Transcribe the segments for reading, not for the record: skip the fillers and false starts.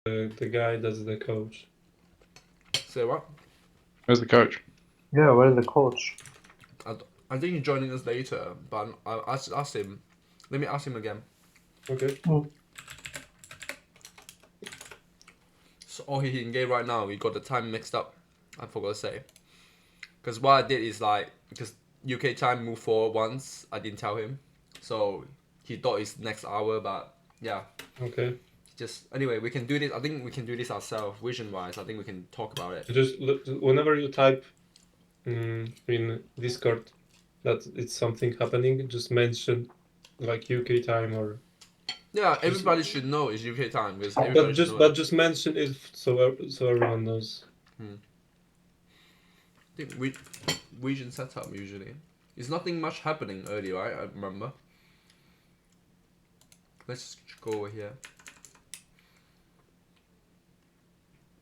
the guy that's the coach. Say what? Where's the coach? Yeah, where's the coach? I think he's joining us later, but I asked him. Let me ask him again. Okay. So all he in game right now, we got the time mixed up. I forgot to say. Because what I did is like, because UK time moved forward once, I didn't tell him. So he thought it's next hour, but yeah. Okay. Just anyway, we can do this. I think we can do this ourselves, vision wise. I think we can talk about it. Just whenever you type in Discord that it's something happening, just mention like UK time or. Yeah, everybody should know it's UK time because But everybody should know it. just mention it so everyone knows. I think we region setup usually. There's nothing much happening early, right? I remember. Let's go over here.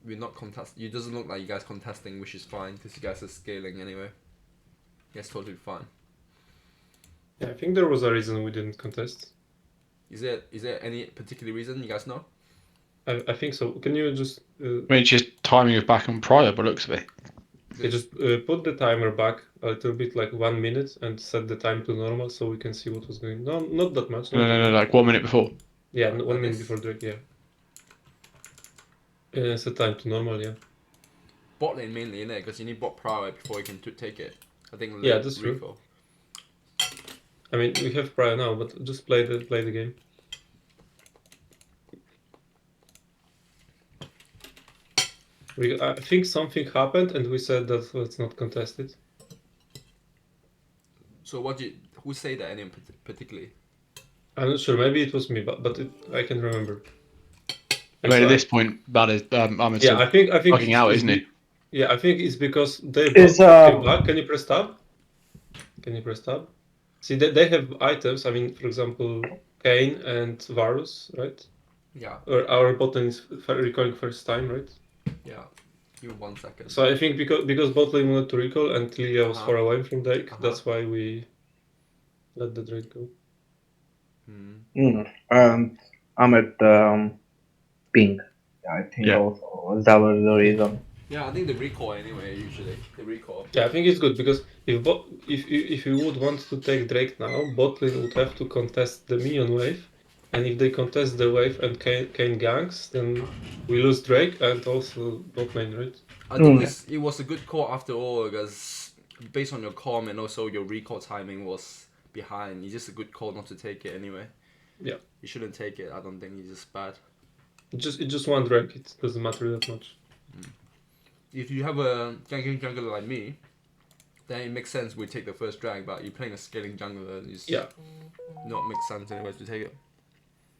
We're not contest. It doesn't look like you guys contesting, which is fine because you guys are scaling anyway. Yes, totally fine. Yeah, I think there was a reason we didn't contest. Is there any particular reason you guys know? I think so. Can you just? I mean, it's just timing of back on prior, but looks of it. You just put the timer back a little bit, like 1 minute, and set the time to normal so we can see what was going on. No, not that much. No, like 1 minute before. Yeah, Like 1 minute this? before Drake, yeah. Set time to normal, yeah. Bot lane mainly, innit? Because you need bot prior before you can take it. I think. Yeah, that's true. refill. I mean, we have prior now, but just play the game. I think something happened, and we said that let's not contest it. So who say that any particularly? I'm not sure. Maybe it was me, but I can remember. I mean, at this point, that is I'm Yeah, I think fucking out, isn't it? Yeah, I think it's because they Is, came back. Can you press tab? Can you press tab? See, they have items. I mean, for example, Kane and Varus, right? Yeah. Or our bottom is recalling first time, right? Yeah. Give me 1 second. So I think because bot lane wanted to recall and Lilia was far away from Drake, that's why we let the Drake go. I'm at ping. Yeah, I think also that was the reason. Yeah, I think the recall anyway. Usually the recall. Yeah, I think it's good because if you would want to take Drake now, bot lane would have to contest the minion wave, and if they contest the wave and Kane ganks, then we lose Drake and also bot lane, right? I think it was a good call after all because based on your calm and also your recall timing was behind. It's just a good call not to take it anyway. Yeah. You shouldn't take it. I don't think it's just bad. It's just one Drake. It doesn't matter that much. If you have a ganking jungler like me, then it makes sense we take the first drag. But you're playing a scaling jungler, it's not make sense anyways to take it.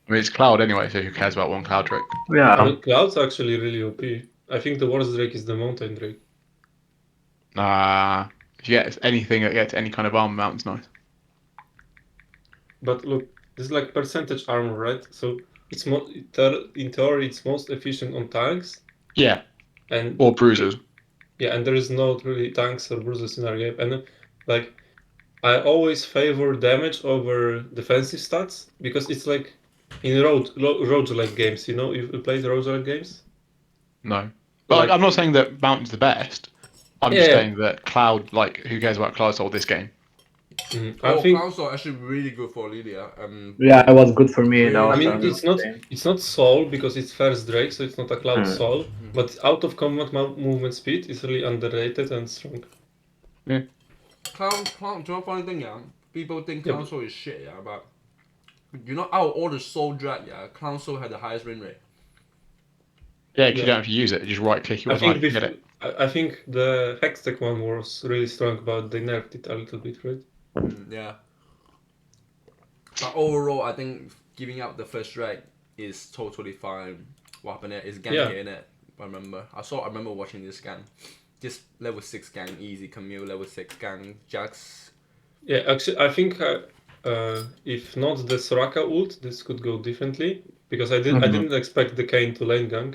I mean, it's Cloud anyway, so who cares about one Cloud Drake? Yeah. I mean, Cloud's actually really OP. I think the worst Drake is the Mountain Drake. If you get anything that gets any kind of armor, Mountain's nice. But look, this is like percentage armor, right? So it's in theory it's most efficient on tanks. Yeah. And or bruisers. Yeah, and there is not really tanks or bruisers in our game. And like, I always favor damage over defensive stats because it's like in roguelike games. You know, you played roguelike games. No, but like, I'm not saying that Mountain's the best. I'm just saying that Cloud, like, who cares about Cloud Soul this game? I think Cloud Soul actually really good for Lilia. Yeah, it was good for me. Really, I mean, it's not Soul because it's first Drake, so it's not a Cloud Soul. But out of combat movement speed is really underrated and strong. Yeah. Cloud, do you know funny thing? Yeah, people think Cloud Soul is shit. Yeah, but you know, out of all the Soul drag, yeah, Cloud Soul had the highest win rate. Yeah, because you don't have to use it. You just right click your get it. I think the Hextech one was really strong, but they nerfed it a little bit, right? Yeah. But overall, I think giving out the first drag is totally fine. What happened there is ganking in it. I remember watching this gang. Just level 6 gang, easy Camille, level 6 gang, Jax. Yeah, actually, I think if not the Soraka ult, this could go differently. Because I didn't expect the Kane to lane gang.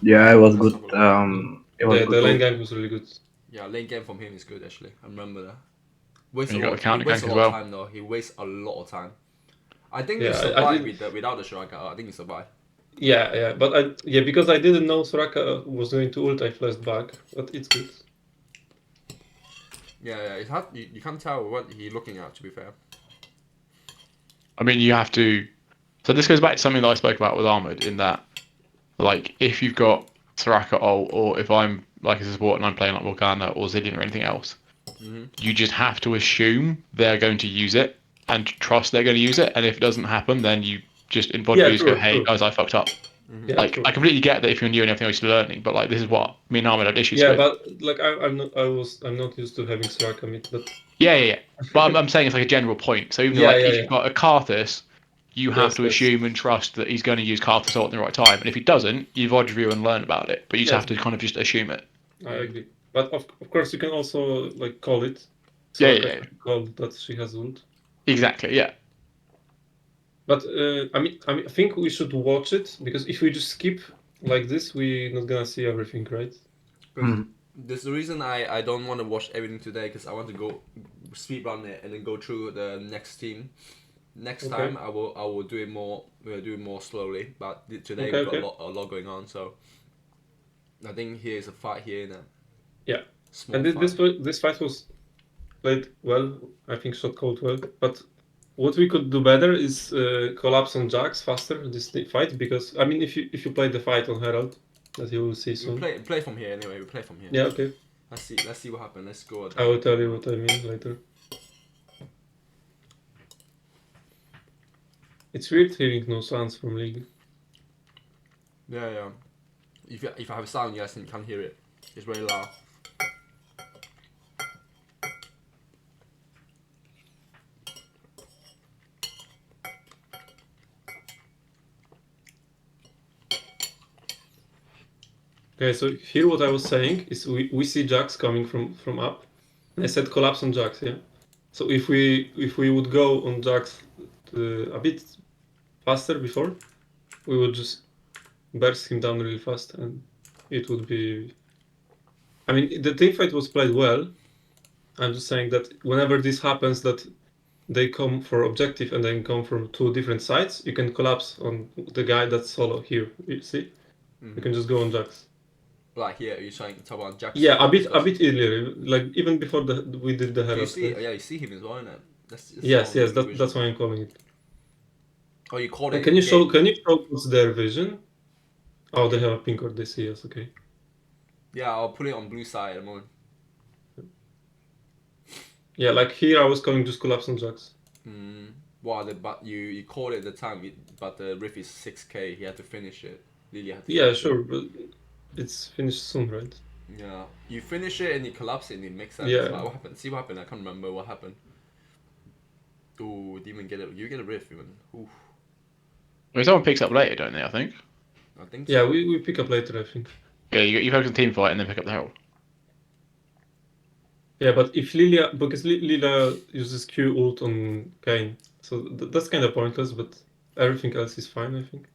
Yeah, it was good. The lane gang was really good. Yeah, lane gang from him is good actually. I remember that. You got the counter gank as well. Time, though. He wastes a lot of time. I think he survived without the Soraka. I think he survived. Yeah, but because I didn't know Soraka was going to ult, I flashed back, but it's good. Yeah, it's hard. You can't tell what he's looking at. To be fair. I mean, you have to. So this goes back to something that I spoke about with Armored in that, like, if you've got Soraka ult, or if I'm like a support and I'm playing like Morgana or Zillion or anything else, you just have to assume they're going to use it and trust they're going to use it. And if it doesn't happen, then you just in VOD Yeah, videos go, true, "Hey true. guys, I fucked up." Yeah, Like, true. I completely get that if you're new and everything else you're learning, but like, this is what me and Armored had issues Yeah, with. but like I'm not used to having Soraka mid, but Yeah. But I'm saying it's like a general point. So even though, yeah, like, yeah, if yeah. you've got a Karthus, you have Yes, to yes. assume and trust that he's going to use Karthus ult in the right time. And if he doesn't, you VOD review and learn about it. But you just Yes, have to kind of just assume it. I agree. But of course you can also like call it. Yeah. Soraka can call that she has ult. Exactly. Yeah. But I think we should watch it because if we just skip like this, we're not gonna see everything, right? Because there's the reason I don't want to watch everything today because I want to go speed run it and then go through the next team. Next Okay. time I will do it more. We'll do it more slowly. But today Okay, we've got okay. a lot going on. So I think here is a fight here and a Yeah. small And fight. this fight was played well. I think shot called well. But what we could do better is collapse on Jax faster this fight because I mean if you play the fight on Herald, that you will see We soon. play from here anyway. We play from here. Yeah, okay. Let's see what happens. Let's go. I will tell you what I mean later. It's weird hearing no sounds from League. Yeah. If I have sound, you guys can't hear it. It's very loud. Okay, so here what I was saying is we see Jax coming from up. And I said collapse on Jax, yeah. So if we would go on Jax a bit faster before, we would just burst him down really fast, and it would be. I mean, the team fight was played well. I'm just saying that whenever this happens, that they come for objective and then come from two different sides, you can collapse on the guy that's solo here. You see, you can just go on Jax. Like here, you're trying to talk about Jackson. Yeah, a bit earlier, like even before we did the Do you Herald. see? Right? Yeah, you see him as well, innit? That's Yes, all that's why I'm calling it. Oh, you called And it. can you show what's their vision? Oh, they have a pink or they see us. Okay. Yeah, I'll put it on blue side at the moment. Yeah, like here I was calling just collapse on Jax. Well, but you called it at the time, but the riff is 6k. He had to finish it. Lilia had to. Yeah, finish sure, it. but it's finished soon, right? Yeah, you finish it and you collapse it and it makes sense. Yeah. But what happened? See what happened. I can't remember what happened. Ooh, didn't even get it. You get a riff even. Ooh. Well, someone picks up later, don't they? I think. I think so. Yeah, we pick up later, I think. Yeah, you focus on team fight and then pick up the Herald. Yeah, but if Lilia, because Lilia uses Q ult on Kayn, so that's kind of pointless, but everything else is fine, I think.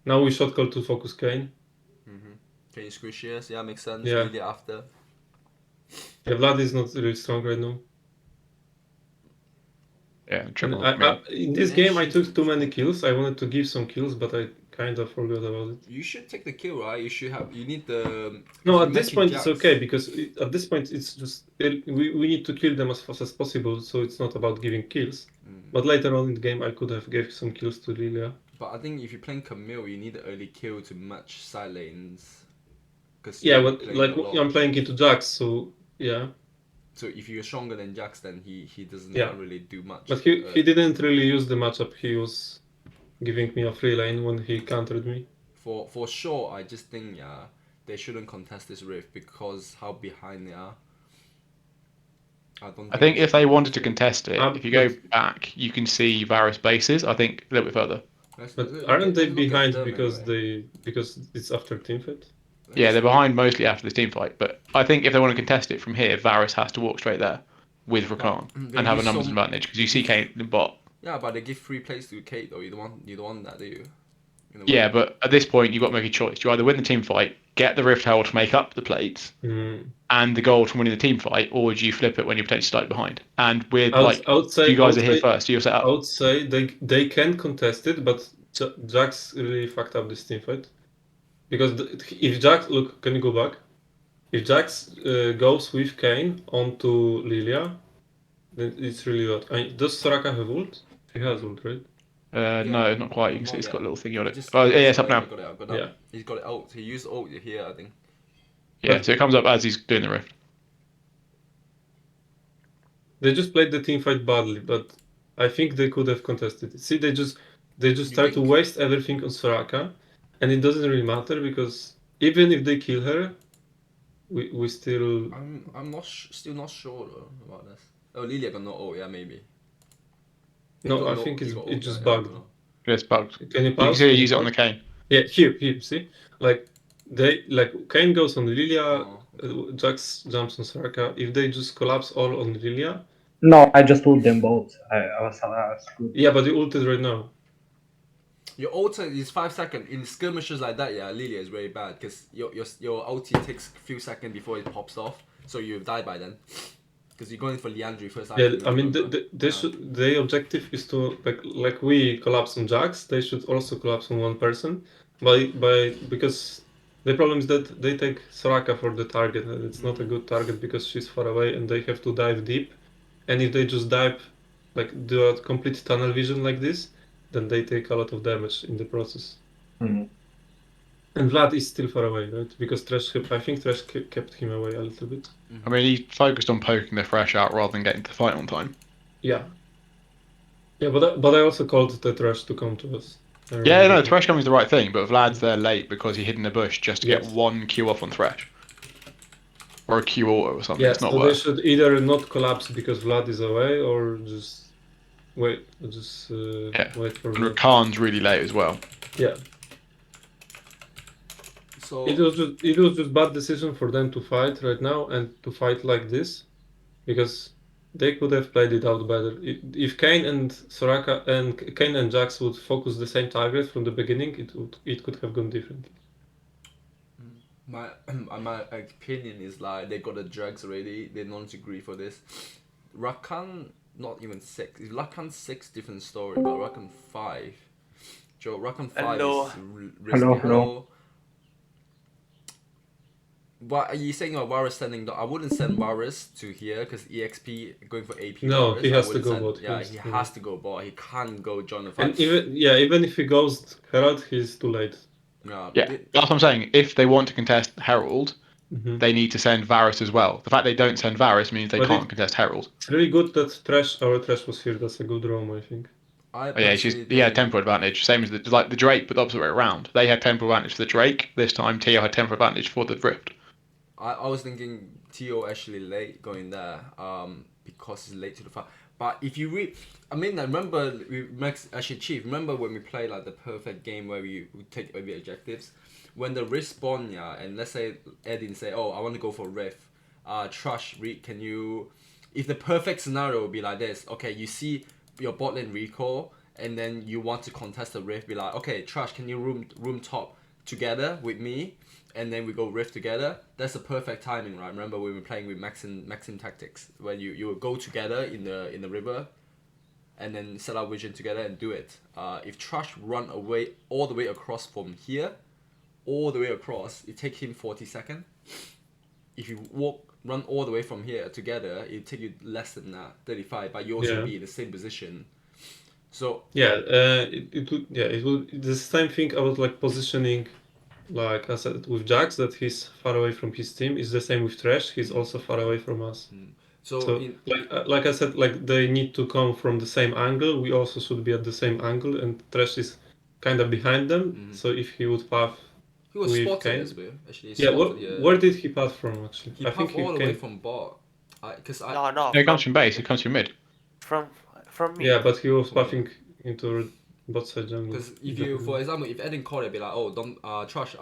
Now we shot call to focus Kayn. Can you squish yes? Yeah, makes sense. Yeah. Lilia after. Yeah, Vlad is not really strong right now. Yeah, triple. In this game, I took too many kills. I wanted to give some kills, but I kind of forgot about it. You should take the kill, right? You should have. You need the. No, at this point it's okay because at this point it's just we need to kill them as fast as possible. So it's not about giving kills. But later on in the game, I could have gave some kills to Lilia. But I think if you're playing Camille, you need the early kill to match side lanes. Yeah, but like I'm playing into Jax, so yeah. So if you're stronger than Jax, then he doesn't can't really do much. But he didn't really use the matchup. He was giving me a free lane when he countered me. For sure, I just think they shouldn't contest this rift because how behind they are. I think if they wanted to contest it, if you go back, you can see Varus bases. I think a little bit further. But aren't they behind because it's after teamfight? Yeah, they're behind mostly after the team fight. But I think if they want to contest it from here, Varus has to walk straight there with Rakan and have a numbers advantage because you see Kate in bot. Yeah, but they give free plays to Kate though. You don't want that, do you? Yeah, but at this point you've got to make a choice. You either win the team fight, get the Rift Herald to make up the plates, and the gold from winning the team fight, or do you flip it when you're potentially slightly behind? And with you guys are here first, you're set up. I would say they can contest it, but Jax really fucked up this teamfight. Because if Jax, look, can you go back? If Jax goes with Kane onto Lilia, then it's really bad. I mean, does Soraka have ult? He has ult, right? No, not quite. You can see Not it's yet. got a little thingy on I it. just, Oh, I yeah, just it's up got it, now. I got it, I got it. Yeah. He's got it ult. He used ult here, I think. Yeah, so it comes up as he's doing the rift. They just played the team fight badly, but I think they could have contested it. See, they just You try to think? waste everything on Soraka, and it doesn't really matter because even if they kill her, we still. I'm not still not sure though about this. Oh, Lilia got no ult. Yeah, maybe. He No, got I no. think He got ult. it's Yeah, just yeah, I don't bugged. know. It's bugged. Can you You can pause? see Can it you use it on the pause? Kane. Yeah, here, see? Like, Kane goes on Lilia, Oh, okay. Jax jumps on Soraka. If they just collapse all on Lilia, No, I just ult them both. I was good. yeah, but you ulted right now. Your ulti is 5 seconds. In skirmishes like that, yeah, Lilia is very bad because your ulti takes a few seconds before it pops off, so you die by then. Because you're going for Leandry first Yeah, item. I mean, remember? their objective is to like we collapse on Jax. They should also collapse on one person, because the problem is that they take Soraka for the target, and it's not a good target because she's far away, and they have to dive deep. And if they just dive, like do a complete tunnel vision like this, then they take a lot of damage in the process. Mm. And Vlad is still far away, right? Because I think Thresh kept him away a little bit. I mean, he focused on poking the Thresh out rather than getting to the fight on time. Yeah. Yeah, but I also called the Thresh to come to us. Yeah, no, Thresh coming is the right thing, but Vlad's there late because he hid in the bush just to get Yes. one Q off on Thresh. Or a Q auto or something, Yeah, it's not so they worse. should either not collapse because Vlad is away, or just wait, wait for And Vlad. Rakan's really late as well. Yeah, So it was just bad decision for them to fight right now and to fight like this, because they could have played it out better. If Kane and Soraka and Kane and Jax would focus the same target from the beginning, it could have gone differently. my my opinion is like they got the drugs already. They don't agree for this. Rakan not even 6. If Rakan 6, different story. But Rakan 5, Joe, Rakan 5 Hello. is risky. Hello. Hello. What are you saying about Varus sending? I wouldn't send Varus to here because EXP going for AP. No, Varus, he I has to wouldn't go send- bot. Yeah, has he to go has bot. to go bot. He can't go join the And fight. even if he goes Herald, he's too late. Yeah, that's what I'm saying. If they want to contest Herald, Mhm. they need to send Varus as well. The fact they don't send Varus means they But can't contest Herald. It's really good that our Thresh was here. That's a good roam, I think. I Oh, yeah, personally he had think tempo advantage, same as like the Drake, but the opposite way around. They had tempo advantage for the Drake. This time, Tio had tempo advantage for the Rift. I was thinking Tio actually late going there, because he's late to the fight. But if you read, I mean, I remember actually Chief. Remember when we played like the perfect game where we take every objectives, when the Rift spawn, yeah, and let's say Edin say, oh, I want to go for Rift. Trash, can you? If the perfect scenario would be like this, okay, you see your bot lane recall, and then you want to contest the Rift, be like, okay, Trash, can you room top together with me? And then we go rift together. That's the perfect timing, right? Remember when we were playing with Maxim tactics, when you would go together in the river, and then set up vision together and do it. If Trash run away all the way across from here, all the way across, it take him 40 seconds. If you run all the way from here together, it take you less than that, 35. But you also be in the same position. So yeah, it would. It's the same thing about like positioning. Like I said with Jax, that he's far away from his team. Is the same with Thresh. He's also far away from us. So like I said, like they need to come from the same angle. We also should be at the same angle, and Thresh is kind of behind them. So if he would path he was with spotted Kane, as well. Actually, yeah. spotted, Where did he path from? Actually, He I think path all the way came. from bot. Cause I No, No, he comes from base. He comes from mid. from me. Yeah, but he was From pathing into bot side jungle. Because if you, for example, if Eden called it, be like, oh, don't trash,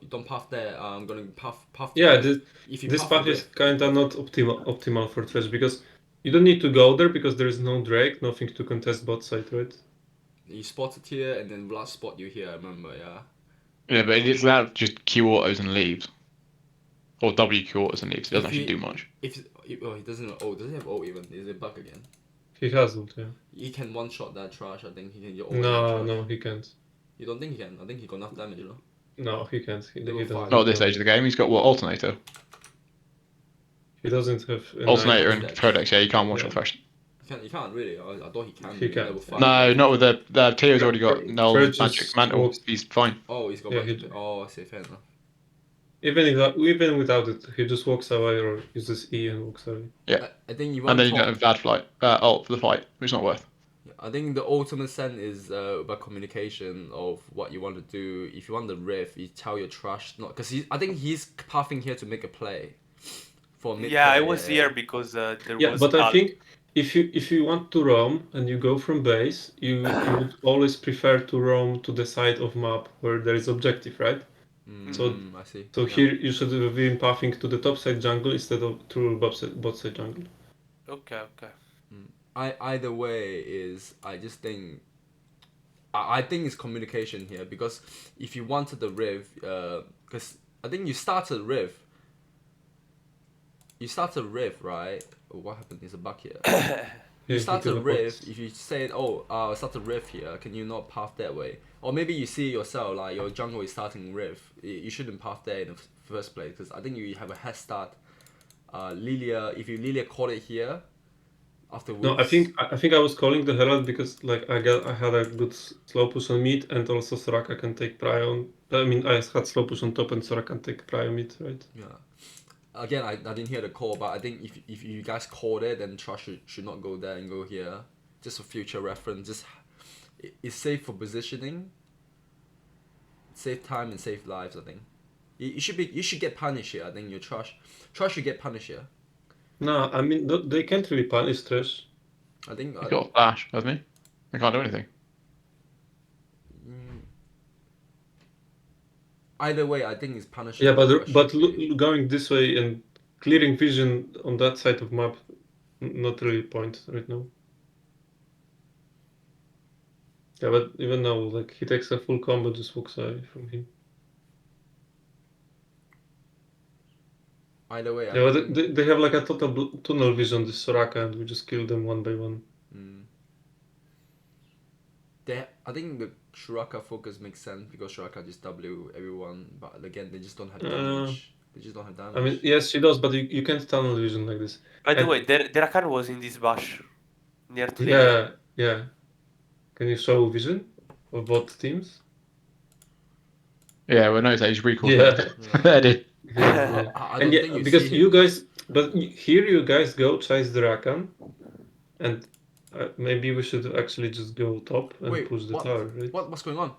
don't path there. I'm gonna path. Yeah, if you this path path the is Rift, kind of not optimal for Thresh, because you don't need to go there because there is no Drake, nothing to contest bot side, right? you spot it here, and then last spot you here. I remember, yeah. Yeah, but it's allowed just Q autos and leaves. Or WQ autos and leaves. It doesn't If he- actually do much. If oh, he doesn't. Oh, does he have ult even? Is it bug again? He has ult, yeah. He can one shot that trash. I think he can get all No, that trash. no, he can't. You don't think he can? I think he got enough damage, you know. No, he can't. Level He doesn't. five. Not at have this stage of the game. He's got what, Alternator? He doesn't have an Alternator item. and Codex, yeah, you can't watch Yeah. on Thresh. You can't really. I thought he can. He do can't, level yeah. 5. No, magic. not with the Tio's already got Null Thresh Magic just Mantle. walks- He's fine. Oh, he's got Yeah, magic. he- Oh, I see. Fair enough. Even without it, he just walks away or uses E and walks away. Yeah. I think you And want then to you don't talk. have Bad Flight, ult for the fight, which is not worth. I think the ultimate sense is about communication of what you want to do. If you want the riff, you tell your trash, not because I think he's pathing here to make a play. For mid Yeah, I play, was here because there Yeah, was. but I Al- think if you want to roam and you go from base, you would always prefer to roam to the side of map where there is objective, right? So I see. So Yeah. here you should have been pathing to the top side jungle instead of to bot side jungle. Okay. Either way is I just think I think it's communication here because if you wanted the riff, because I think you started riff. You started riff, right? Oh, what happened? There's a bug here. You Yeah, start he a riff, teleports. if you said, oh, I start a riff here, can you not path that way? Or maybe you see yourself, like your jungle is starting riff, you shouldn't path there in the first place, because I think you have a head start. Lilia, if you Lilia caught it here, after No, Woods, I think I was calling the Herald because like I had a good slow push on mid and also Soraka can take prio on. I mean I had slow push on top and Soraka can take prio mid, right? yeah. Again, I didn't hear the call, but I think if you guys called it, then Trust should not go there and go here. Just for future reference, it's safe for positioning, save time and save lives. I think you should get punished here. I think your Trust should get punished here. No, I mean they can't really punish Trash. I think He's got a flash, doesn't he? He can't do anything. either way, I think it's punished. Yeah, but going this way and clearing vision on that side of map, not really point right now. Yeah, but even now, like he takes a full combo, just walks away from him. Either way, Yeah, but they have like a total tunnel vision, this Soraka, and we just kill them one by one. I think the Shuraka focus makes sense because Shuraka just W everyone, but again they just don't have damage. They just don't have damage. I mean, yes, she does, but you can't tunnel vision like this. By the And- way, Derakan was in this bush near to Yeah. Can you show vision of both teams? Yeah, well, no, he's recalled. Yeah. There, dude. Yeah. I And don't yeah, think you because see you him. guys, but here you guys go chase the Rakan, and maybe we should actually just go top and Wait, push the what? tower, right? What's going on?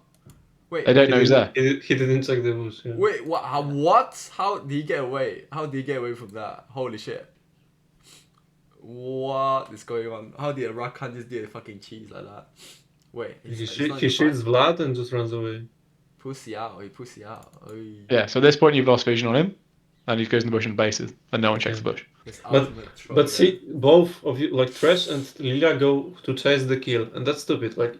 Wait, They don't know he's there. He didn't check the bush. Yeah. wait, what? What? How did he get away? How did he get away from that? Holy shit! What is going on? How did Rakan just do a fucking cheese like that? Wait, He it's not in the shoots fight? Vlad and just runs away. Pussy out. He pussy out. Oy. Yeah, so at this point you've lost vision on him, and he goes in the bush and bases, and no one checks the bush. It's But- ultimate troll But there. see, both of you, like Thresh and Lilia, go to chase the kill, and that's stupid. Like,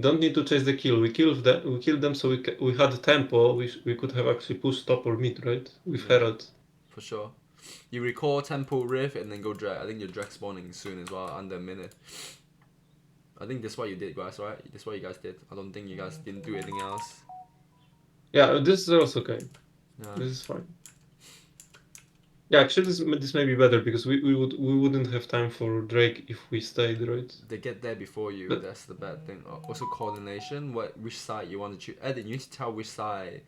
don't need to chase the kill. We killed them, so we had tempo. We could have actually pushed top or mid, right? With Herald. For sure. You recall tempo riff and then go drag. I think you're drag spawning soon as well, under a minute. I think that's what you did, guys, right? That's what you guys did. I don't think you guys didn't do anything else. Yeah, this is also okay. Yeah. This is fine. Yeah, actually, this may be better because we wouldn't have time for Drake if we stayed, right? They get there before you. But- That's the bad thing. Also coordination. Which side you want to choose? Eden, you need to tell which side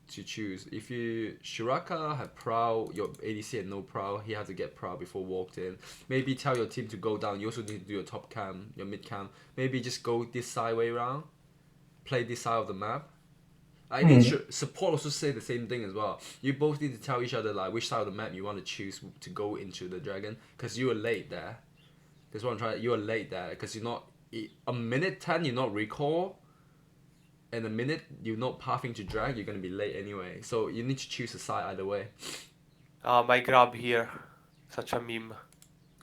to choose. If you Shuraka had prow, your ADC had no prow. He had to get prow before walked in. Maybe tell your team to go down. You also need to do your top cam, your mid cam. Maybe just go this side way around. Play this side of the map. I think support also say the same thing as well. You both need to tell each other like which side of the map you want to choose to go into the dragon, because you were late there. That's what I'm trying. You are late there because you're not a minute 10. You're not recall, and a minute you're not pathing to drag. You're gonna be late anyway. So you need to choose a side either way. My grab here. Such a meme.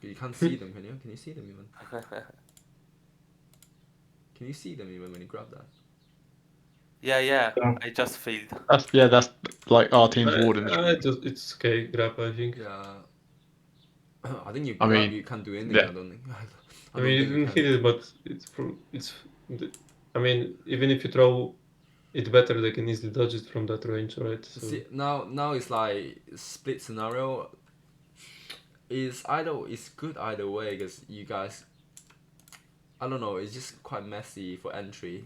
You can't see them, can you? Can you see them even? Can you see them even when you grab that? Yeah. Yeah. I just failed. That's like our team's warden. It's okay, grab, I think. Yeah. I think you I grab. mean, You can't do anything. yeah. I don't think. I mean, you think didn't hit it, but it's I mean, even if you throw it better, they can easily dodge it from that range, right? So See, now it's like split scenario. It's good either way because you guys, I don't know, it's just quite messy for entry.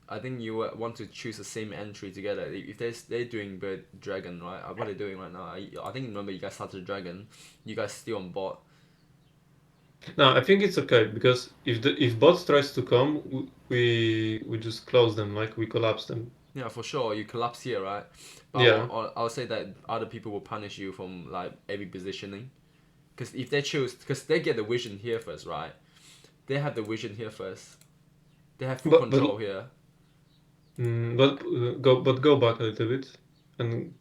I think you want to choose the same entry together. If they're doing Bird Dragon, right? What are they doing right now? I think remember you guys started Dragon, you guys still on board. no, I think it's okay because if bots tries to come, we just close them, like we collapse them. Yeah, for sure. You collapse here, right? But Yeah. I'll say that other people will punish you from like every positioning, because if they choose, because they get the vision here first, right? They have the vision here first. They have full But control here. go back a little bit, and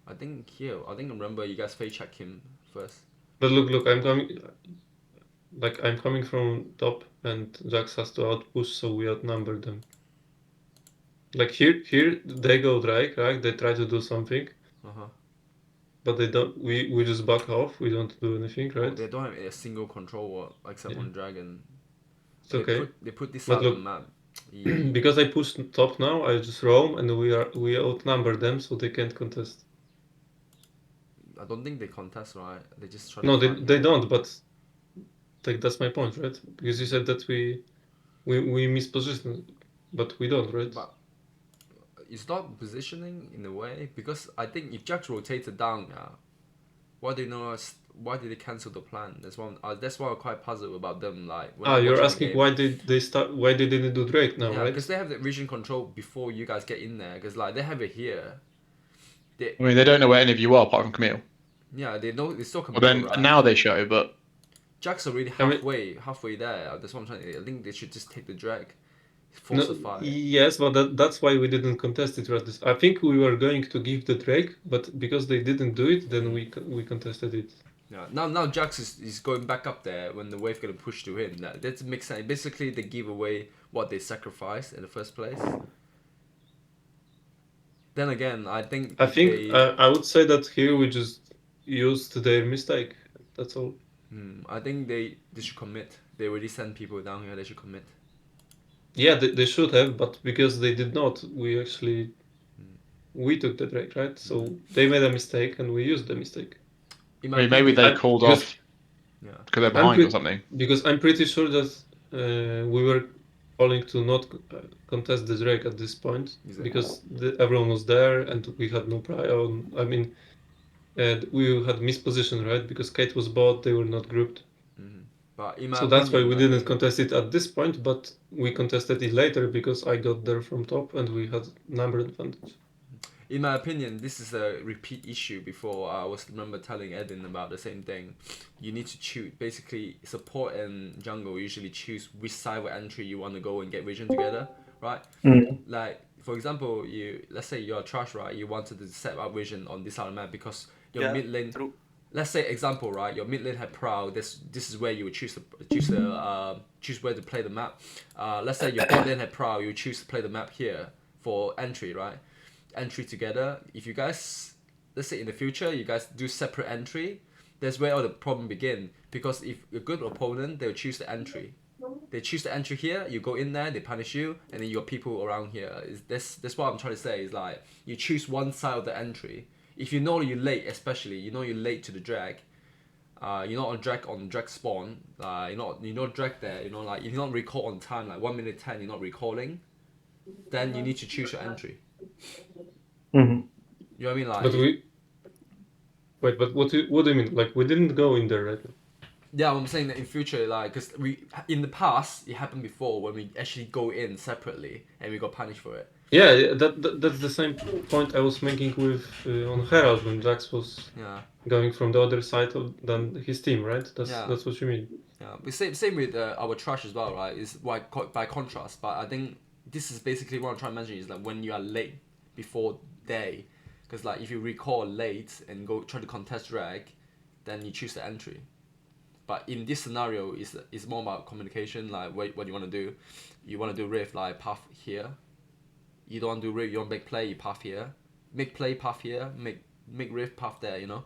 I think here. I think remember you guys face check him first. but look, I'm coming from top, and Jax has to outpush, so we outnumber them. Like here they go drag, right? They try to do something, but they don't. We just back off. We don't do anything, Oh, right? they don't have a single control except Yeah. on Dragon. It's okay. They put this But out of the look, map. because I pushed top now, I just roam, and we outnumber them, so they can't contest. I don't think they contest, right? They just try to No, find they here. don't. But like that's my point, right? Because you said that we misposition, but we don't, right? But it's not positioning in a way, because I think if Jax rotated down, why do you know us? Why did they cancel the plan? That's why I'm quite puzzled about them. Like when I'm You're watching the asking game. why did they start? Why they didn't do Drake now, Yeah, right? because they have the vision control before you guys get in there. Because like they have it here. I mean, they don't know where any of you are apart from Camille. Yeah, they know it's still Well, Camille, then right? now they show, but Jack's already I mean- halfway there. That's what I'm trying to. I think they should just take the drag, No, force a fight. yes, but that's why we didn't contest it, right? I think we were going to give the Drake, but because they didn't do it, then we contested it. Yeah. Now Jax is going back up there when the wave gonna push to him. That makes sense. Basically, they give away what they sacrificed in the first place. Then again, I think I would say that here we just used their mistake. That's all. I think they should commit. They already sent people down here. They should commit. Yeah, they should have, but because they did not, we took the Drake, right? So they made a mistake, and we used the mistake. In I my mean, maybe opinion, they called because- off yeah. because they're behind or something. Because I'm pretty sure that we were calling to not contest the Drake at this point Exactly. because everyone was there and we had no prior. I mean, we had misposition, right? Because Kate was bot, they were not grouped. But in my So opinion, that's why we I didn't think- contest it at this point, but we contested it later because I got there from top and we had number advantage. In my opinion, this is a repeat issue. Before I was remember telling Edin about the same thing. You need to choose. Basically, support and jungle usually choose which side of entry you want to go and get vision together, right? Like for example, let's say you're trash, right? You wanted to set up vision on this side of the map because your Yeah, mid lane. true. Let's say example, right? Your mid lane had prow. This is where you would choose where to play the map. Let's say your bot lane had prow. You choose to play the map here for entry, right? Entry together. If you guys, let's say in the future, you guys do separate entry, that's where all the problem begin. Because if a good opponent, they'll choose the entry. They choose the entry here. You go in there, they punish you, and then you got people around here. That's what I'm trying to say. Is like you choose one side of the entry. If you know you're late, especially you know you're late to the drag. You're not on drag spawn. You're not drag there. You know, like if you're not recall on time, like 1 minute 10, you're not recalling. Then you need to choose your entry. Mm-hmm. You know what I mean? Like, But what do you mean? Like we didn't go in there, right? yeah, I'm saying that in future, like, because in the past it happened before when we actually go in separately and we got punished for it. Yeah, that's the same point I was making with on Herald when Jax was going from the other side than his team, right? That's what you mean. Yeah, but same with our trash as well, right? Is by contrast, but I think this is basically what I'm trying to mention is like when you are late before day, because like if you recall late and go try to contest drag, then you choose the entry. But in this scenario, it's more about communication. Like what you want to do, you want to do riff like path here. You don't want to do riff. You don't make play. You path here. Make play path here. Make riff path there. You know.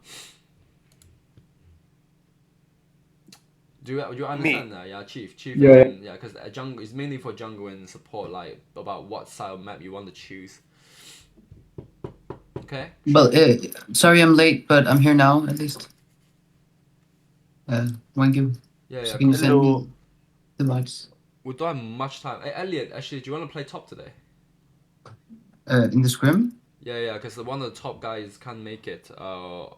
Do you understand that? Yeah, Chief. Chief. Yeah, yeah. Yeah, because jungle is mainly for jungle and support. Like about what style map you want to choose. Okay. Well, sorry I'm late, but I'm here now at least. Thank you. Yeah, So yeah. can you Cool. send Hello. me the Vods? We don't have much time. Hey, Elliot, actually, do you want to play top today? In the scrim? Yeah, yeah. Because one of the top guys can't make it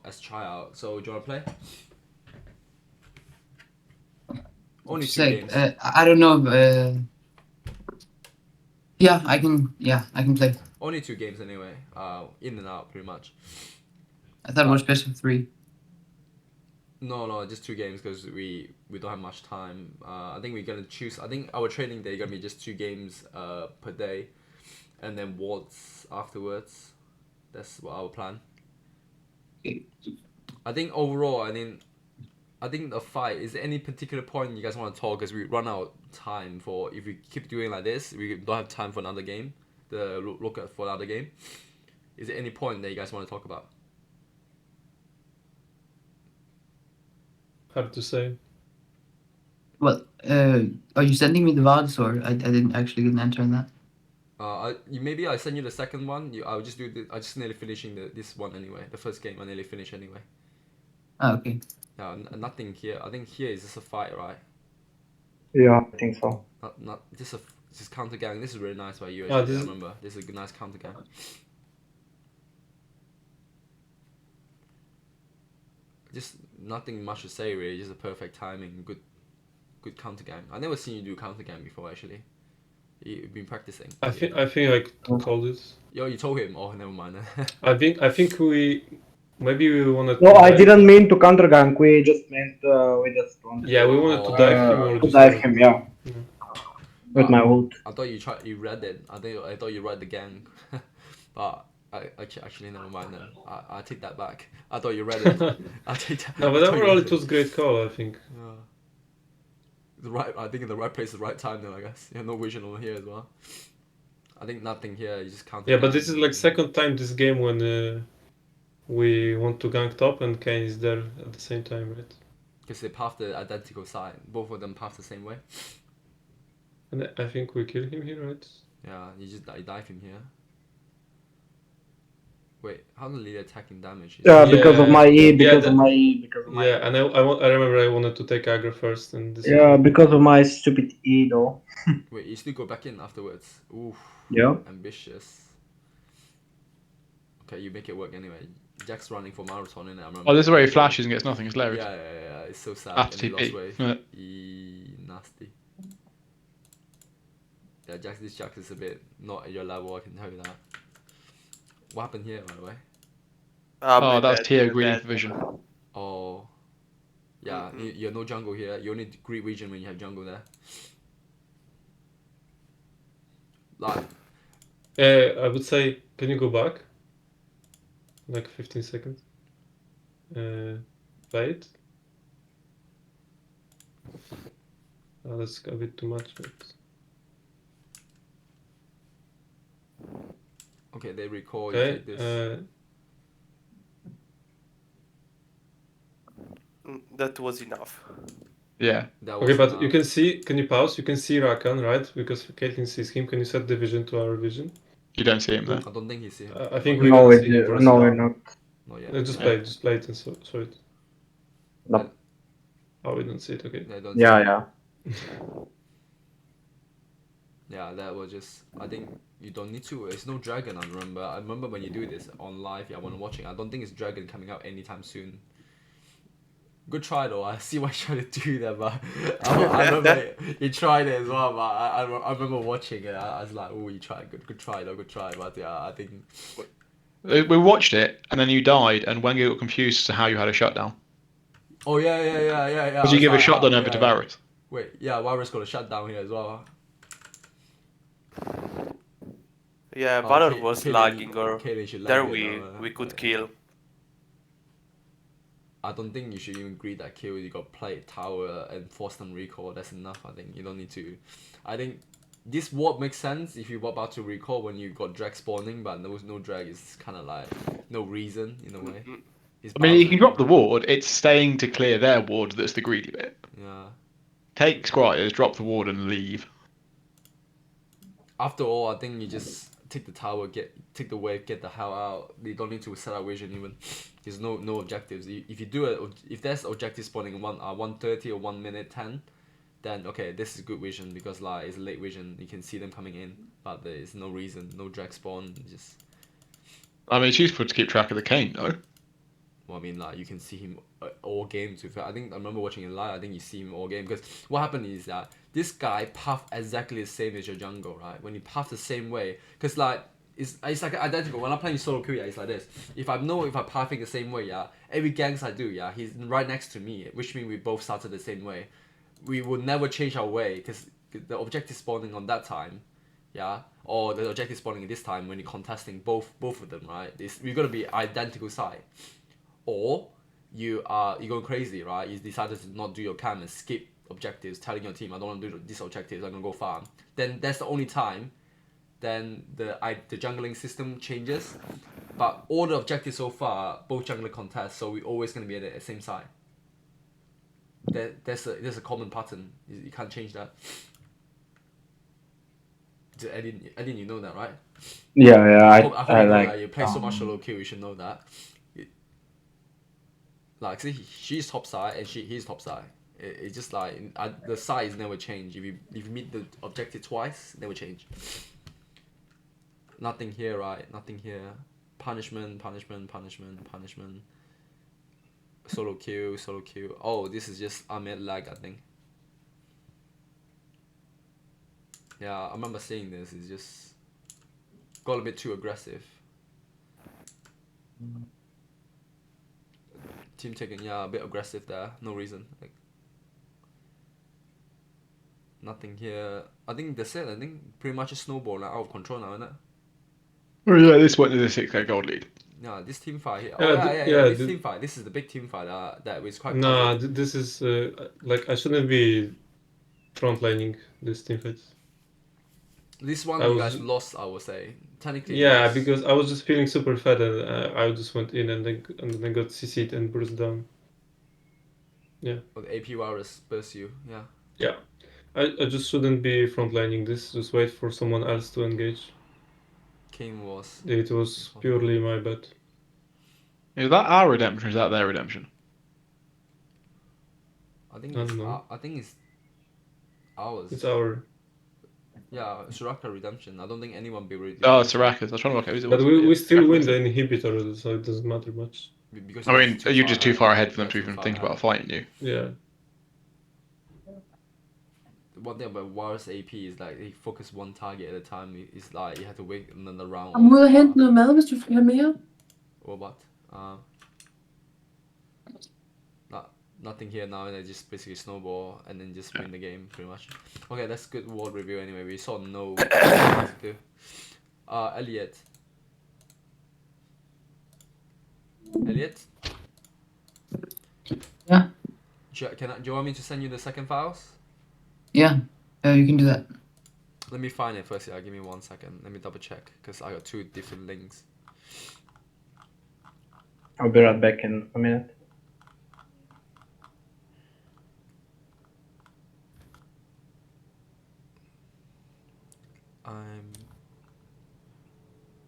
as tryout. So do you want to play? Only 2 Sick. games. I don't know. Yeah, I can. Yeah, I can play. Only 2 games anyway. In and out pretty much. I thought it was best of 3. No, just 2 games because we don't have much time. I think we're gonna choose. I think our training day gonna be just 2 games per day, and then Vods afterwards. That's what our plan. I think overall, I think the fight. Is there any particular point you guys want to talk? Because we run out of time for if we keep doing like this, we don't have time for another game. Look at for another game. Is there any point that you guys want to talk about? Hard to say. Well, are you sending me the Vods, or I didn't actually get an answer on that? Maybe I send you the second one. I'll just do I just nearly finishing this one anyway. The first game I nearly finished anyway. Oh, okay. Yeah, nothing here. I think here is just a fight, right? Yeah, I think so. Not just counter gang. This is really nice by you. Ah, Actually, this I is- remember this is a nice counter gang. Just nothing much to say really. Just a perfect timing. Good counter gang. I never seen you do counter gang before actually. You've been practicing. I think I called it. Yo, you told him. Oh, never mind. I think we wanted. No, to I dive- didn't mean to counter gank. We just meant we just wanted Yeah, we wanted to Oh, dive him or to just dive like- him. Yeah, with my ult. I thought you read it. I thought you read the gang, but actually never mind then. I take that back. I thought you read it. I take that. No, but I thought you overall read it was great call. I think. I think in the right place, the right time. Then I guess. You have no vision over here as well. I think nothing here. You just counter. Yeah, but this is like second time this game when we want to gank top and Kane is there at the same time, right? Because they path the identical side. Both of them path the same way. And I think we kill him here, right? Yeah, you just dive him here. Wait, how the lead attacking damage? Yeah, because of my E. Because Yeah, of my E. Because of my. Yeah, and I remember I wanted to take aggro first and this. Yeah, because of my stupid E though. Wait, you still go back in afterwards. Oof. Yeah. Ambitious. Okay, you make it work anyway. Jack's running for marathon, innit? I remember. Oh, this is where he flashes and gets nothing. It's Yeah, hilarious. yeah. It's so sad. After and he lost TP. weight. Yeah. Nasty. Yeah, this Jack is a bit not at your level, I can tell you that. What happened here, by the way? Oh, that was Tio greedy for vision. Oh. Yeah, you're no jungle here. You only greed region when you have jungle there. Like, I would say, can you go back? Like 15 seconds. Wait. Oh, that's a bit too much, but okay, they recall, you okay. take this. That was enough. Yeah. That Okay, was but enough. you can see. Can you pause? You can see Rakan, right? Because Caitlyn sees him. Can you set the vision to our vision? You don't see him there. I don't think he's here. I think we're No, gonna we see him for a no, we're second. not. Not yet. Just Yeah. play it and show it. No. Oh, we don't see it. Okay. They don't Yeah, see- yeah. Yeah, that was just. I think you don't need to. It's no dragon. I remember when you do this on live. Yeah, when watching. I don't think it's dragon coming out anytime soon. Good try though. I see why you trying to do that, but I remember you tried it as well. But I remember watching it. I was like, oh, you tried. Good try though. Good try. But yeah, I think. We watched it, and then you died, and Wenger got confused as to how you had a shutdown. Oh yeah. Because you give a shutdown over to Barrett. Wait, yeah, Warriors got a shutdown here as well. Yeah, Oh, Valor Kay- was Kaylin- lagging, or Kaylin should there lag it now, we could kill. I don't think you should even greet that kill. You got play tower and force them recall. That's enough. I think you don't need to. I think this warp makes sense if you warp out to recall when you got drag spawning, but no drag is kind of like no reason in a way. It's I mean, you bouncing. can drop the ward. It's staying to clear their ward that's the greedy bit. Yeah. Take squires, drop the ward, and leave. After all, I think you just take the tower, take the wave, get the hell out. You don't need to set out vision even. There's no objectives. If you do it, if there's objective spawning 1:30 or 1 minute 10, then okay, this is good vision because like it's late vision. You can see them coming in, but there is no reason, no drag spawn. Just I mean, it's useful to keep track of the cane, though. well, I mean, like you can see him all game. I think I remember watching it live. I think you see him all game because what happened is that this guy path exactly the same as your jungle, right? When you path the same way, because like it's like identical. When I'm playing solo queue, yeah, it's like this. If I'm pathing the same way, yeah, every ganks I do, yeah, he's right next to me, which means we both started the same way. We would never change our way because the objective spawning on that time, yeah, or the objective spawning this time when you're contesting both of them, right? We're gonna be identical side. Or you're going crazy, right? You decided to not do your cam and skip objectives, telling your team I don't want to do this objectives, I'm gonna go farm. Then that's the only time then the jungling system changes. But all the objectives so far, both jungler contest, so we're always gonna be at the same side. There's a common pattern. You can't change that. Edin, you know that, right? Yeah, I hope you know like. that. You play so much solo queue, you should know that. Like, see, she's top side and he's top side. It's just like the sides never change. If you meet the objective twice, never change. Nothing here, right? Nothing here. Punishment. Solo queue. Oh, this is just Ahmed lag, I think. Yeah, I remember seeing this. It's just got a bit too aggressive. Team taking, yeah, a bit aggressive there. No reason. Like, nothing here. I think that's it. I think pretty much a snowball now, out of control now, isn't it? Well, yeah, this went to the 6k gold lead. Yeah, this team fight here. Yeah, Oh yeah. This the- team fight. This is the big team fight that was quite. Nah, positive. this is like I shouldn't be frontlining this team fight. This one I you was- guys lost, I would say. Technically. you Yeah, lost. because I was just feeling super fed and I just went in and then I got CC'd and bruised down. Or the AP virus burst you. Yeah. Yeah, I just shouldn't be frontlining this. Just wait for someone else to engage. King was. It was purely my bad. Is that our redemption or is that their redemption? I think I it's. don't know. I think it's ours. It's our. Yeah, Soraka redemption. I don't think anyone be redeemed. Oh, it's Arrakis. I was trying to work out who's it But was. we still win the Arrakis. inhibitor, so it doesn't matter much. Because I mean, you're you're just too far ahead for them You're to too even far think ahead. about fighting you. Yeah. One thing about War's AP is like he focus one target at a time. It's like you have to wait another round. Kom ud og hente noget mad, hvis du skal have mere. Or what? Nothing here now, and I just basically snowball and then just win the game pretty much. Okay, that's good ward review anyway. We saw no. Elliot. Elliot. Yeah. Do you want me to send you the second files? Yeah, you can do that. Let me find it first. Yeah, give me 1 second. Let me double check because I got 2 different links. I'll be right back in a minute.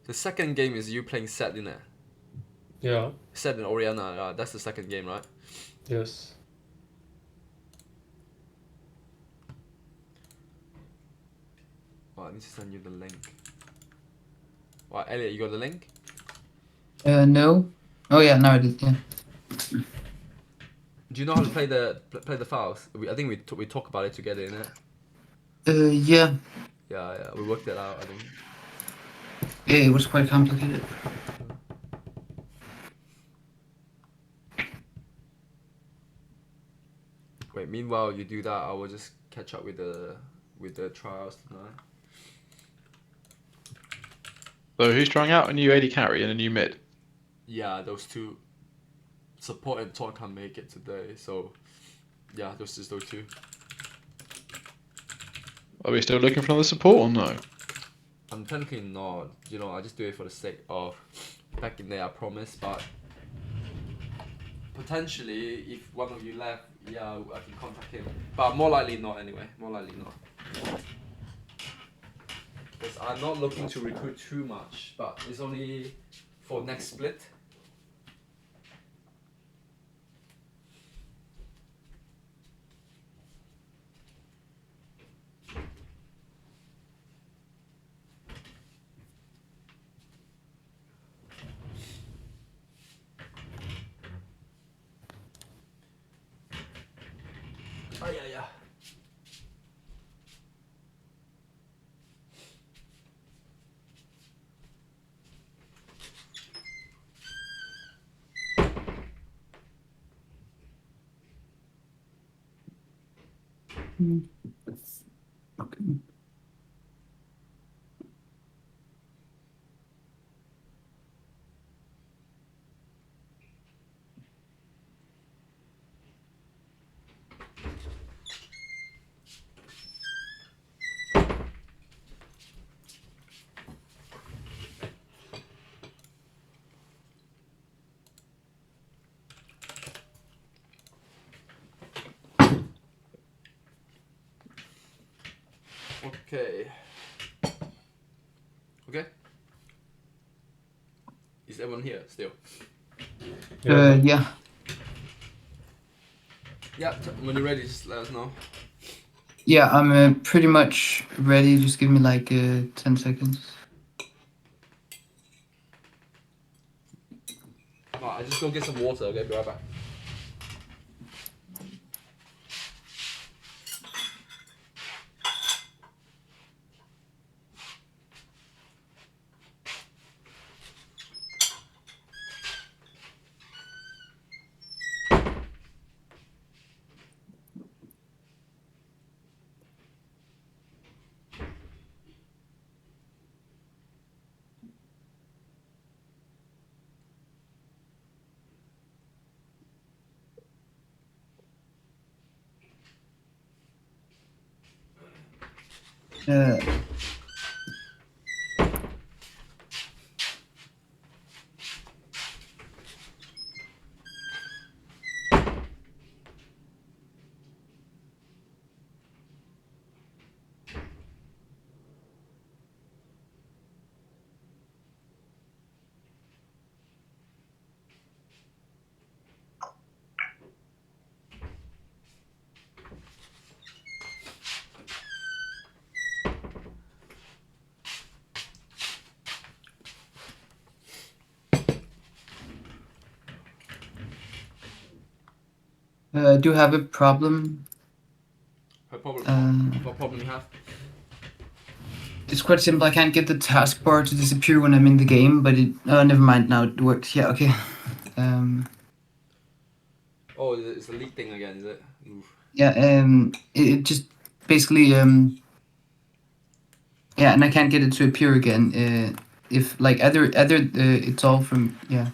The second game is you playing Set, innit? Yeah. Set and Oriana. That's the second game, right? Yes. Oh, I need to send you the link. What, Elliot? You got the link? No. Oh yeah, no I did. Yeah. Do you know how to play the files? I think we talk about it together, innit? Yeah. Yeah, we worked that out. I think. It was quite complicated. Wait. Meanwhile, you do that. I will just catch up with the trials tonight. So who's trying out a new AD carry and a new mid? Yeah, those two. Support and Talk can't make it today, so yeah, those two. Are we still looking for another support or no? I'm technically not. I just do it for the sake of back in there. I promise, but potentially, if one of you left, yeah, I can contact him. But more likely not anyway. More likely not. Because I'm not looking to recruit too much, but it's only for next split. Oh yeah. Okay. Okay. Is everyone here still? Yeah. Yeah. When you're ready, just let us know. Yeah, I'm pretty much ready. Just give me like 10 seconds. Alright, I just go get some water. Okay, be right back. Uh, I do have a problem. What problem? Um, What problem you have? It's quite simple. I can't get the taskbar to disappear when I'm in the game, but it. Oh, never mind. Now it works. Yeah. Okay. Oh, it's a leak thing again, is it? Oof. Yeah. It just basically. Yeah, and I can't get it to appear again. If like either it's all from yeah.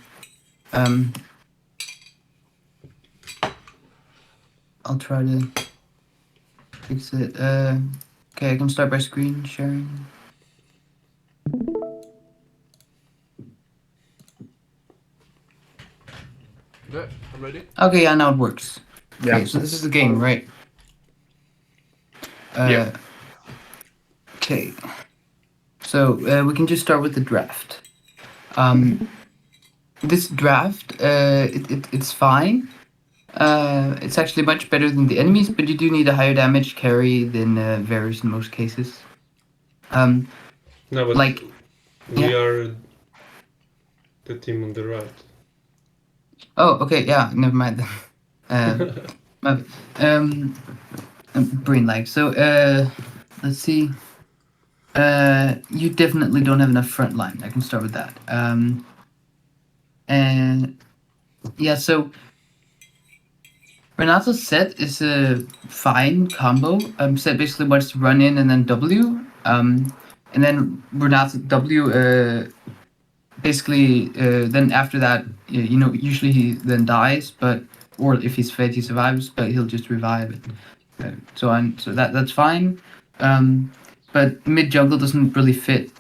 I'll try to fix it. Okay, I can start by screen sharing. Okay, I'm ready. Okay, yeah, now it works. Yeah. Okay, so this is the game, right? Yeah. Okay. So we can just start with the draft. This draft, it's fine. It's actually much better than the enemies, but you do need a higher damage carry than Varus in most cases. No, but Like, we yeah. are the team on the right. Oh, okay, yeah, never mind then. Brain lag. So, let's see. You definitely don't have enough front line. I can start with that. And yeah, so Renato's set is a fine combo. Set basically wants to run in and then W. And then Renato's W. Basically, then after that, usually he then dies, but or if he's fed, he survives, but he'll just revive it. So that's fine. But mid jungle doesn't really fit.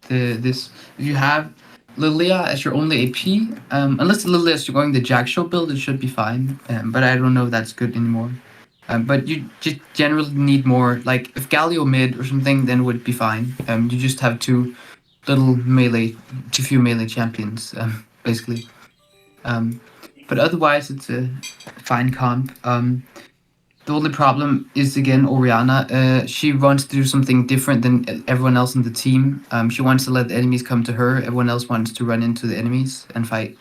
This if you have Lilia as your only AP. Unless Lilia is going the Jack Show build, it should be fine. But I don't know if that's good anymore. But you just generally need more. Like if Galio mid or something, then it would be fine. You just have too few melee champions, basically. But otherwise, it's a fine comp. The only problem is again Oriana. She wants to do something different than everyone else in the team. She wants to let the enemies come to her. Everyone else wants to run into the enemies and fight.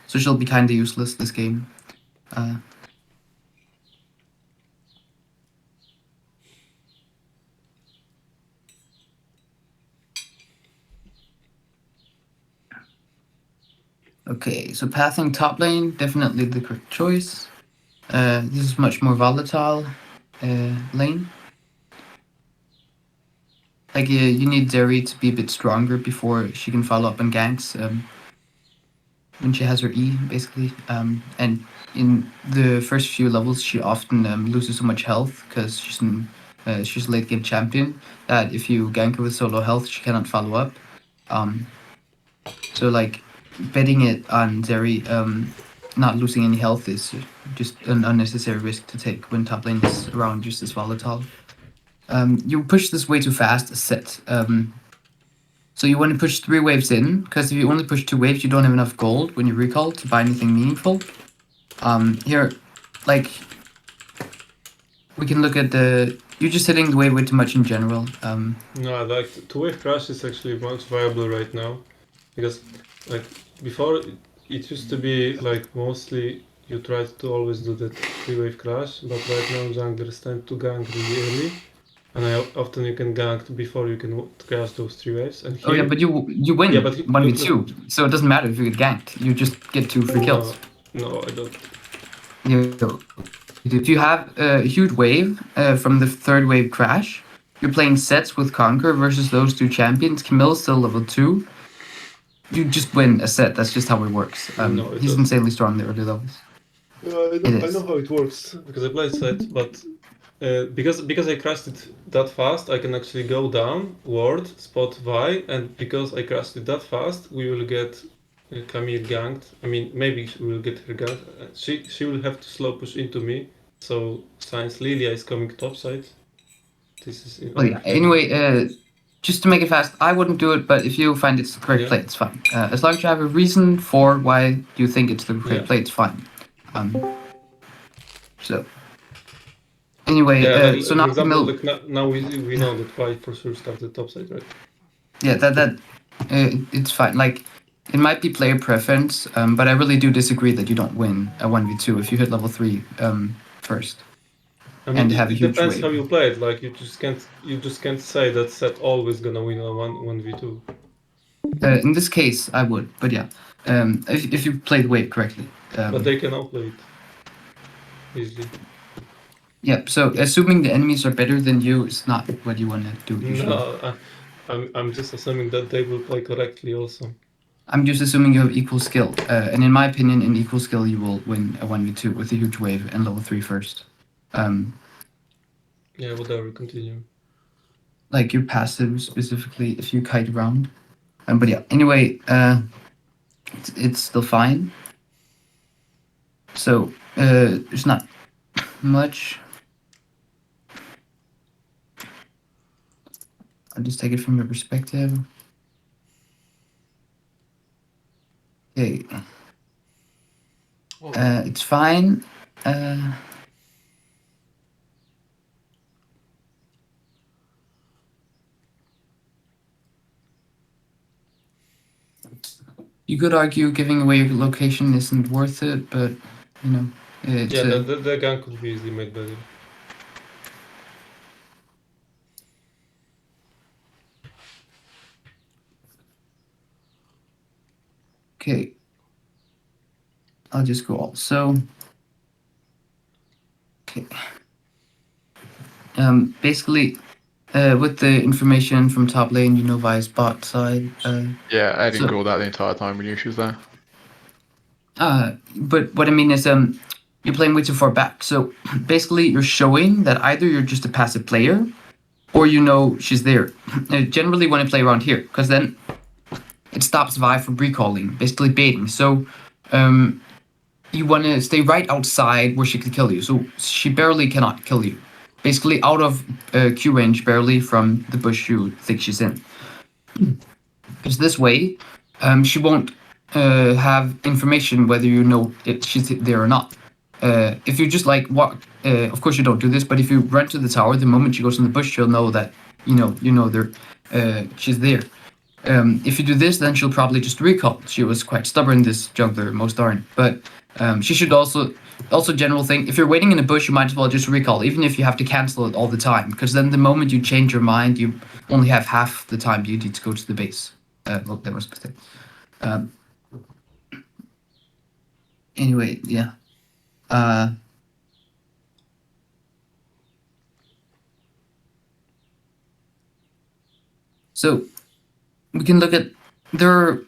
So she'll be kind of useless this game. Okay, so pathing top lane, definitely the correct choice. This is much more volatile lane. Like you need Zeri to be a bit stronger before she can follow up on ganks. When she has her E, basically. And in the first few levels, she often loses so much health because she's a late game champion that if you gank her with so low health, she cannot follow up. So like betting it on Zeri not losing any health is just an unnecessary risk to take when top lane is around just as volatile. You push this way too fast, a set. So you want to push 3 waves in, because if you only push 2 waves, you don't have enough gold when you recall to buy anything meaningful. Here, like, we can look at you're just hitting the wave way too much in general. No, like 2-wave crash is actually much viable right now, because like before it used to be like mostly you tried to always do that 3-wave crash, but right now junglers tend to gank really early, and often you can gank before you can crash those 3 waves. And here, oh yeah, but you win Yeah, but 1v2, so it doesn't matter if you get ganked. You just get 2 free kills. No, I don't. If you have a huge wave from the 3rd wave crash, you're playing sets with Conquer versus those 2 champions. Camille's still level 2. You just win a set. That's just how it works. No, He's insanely strong in the early levels. I know how it works because I played set, but because I crashed it that fast, I can actually go down, ward, spot Vi, and because I crashed it that fast, we will get Camille ganked. I mean, maybe we will get her ganked. She will have to slow push into me. So since Lilia is coming topside, this is. Well, yeah. Anyway, just to make it fast, I wouldn't do it, but if you find it's the correct play, it's fine. As long as you have a reason for why you think it's the correct play, it's fine. So. Anyway, so now for example, now we know that Vi for sure started topside, right? Yeah, it's fine. Like, it might be player preference, but I really do disagree that you don't win a 1v2 if you hit level 3 first. I mean, and have a it huge depends wave. how you play it. Like you just can't say that set always gonna win a 1v2. In this case, I would, but yeah, if you play the wave correctly. But they can outplay it easily. Yeah, so assuming the enemies are better than you is not what you want to do usually. No, I'm just assuming that they will play correctly also. I'm just assuming you have equal skill, and in my opinion, in equal skill, you will win a 1v2 with a huge wave and level 3 first. Yeah, whatever, continue. Like your passive specifically, if you kite around. But yeah, anyway, it's still fine. So there's not much. I'll just take it from your perspective. Okay. It's fine. You could argue giving away your location isn't worth it, but you know, it's Yeah, the gun could be easily made better. okay. I'll just go also. Okay. Basically, with the information from top lane, you know Vi's bot side. Yeah, I didn't call that the entire time when she was there. But what I mean is, you're playing way too far back. So basically, you're showing that either you're just a passive player, or you know she's there. Generally, want to play around here, because then it stops Vi from recalling, basically baiting. So you want to stay right outside where she can kill you. So she barely cannot kill you. Basically out of Q range, barely from the bush you think she's in. Because this way, she won't have information whether you know if she's there or not. If you just like walk, of course you don't do this, but if you run to the tower, the moment she goes in the bush, she'll know that you know she's there. If you do this, then she'll probably just recall. She was quite stubborn, this jungler, most aren't. But she should also general thing, if you're waiting in a bush, you might as well just recall, even if you have to cancel it all the time, because then the moment you change your mind, you only have half the time you need to go to the base. Well, that was a mistake. Anyway, yeah. So we can look at their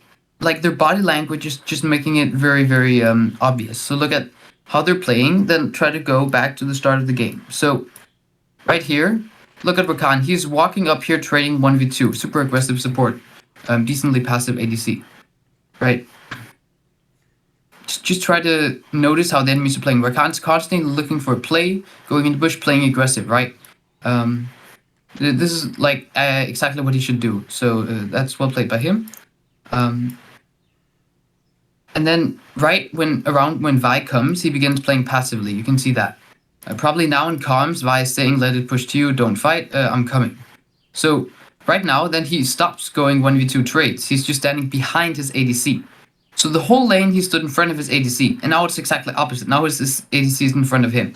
body language is just making it very, very obvious. So look at how they're playing, then try to go back to the start of the game. So right here, look at Rakan. He's walking up here trading 1v2, super aggressive support, decently passive ADC, right? Just try to notice how the enemies are playing. Rakan's constantly looking for a play, going in the bush, playing aggressive, right? This is like exactly what he should do. So that's well played by him. And then right when Vi comes, he begins playing passively. You can see that. Probably now in comms, Vi is saying, "Let it push to you. Don't fight. I'm coming." So right now, then he stops going 1v2 trades. He's just standing behind his ADC. So the whole lane he stood in front of his ADC, and now it's exactly opposite. Now his ADC is in front of him.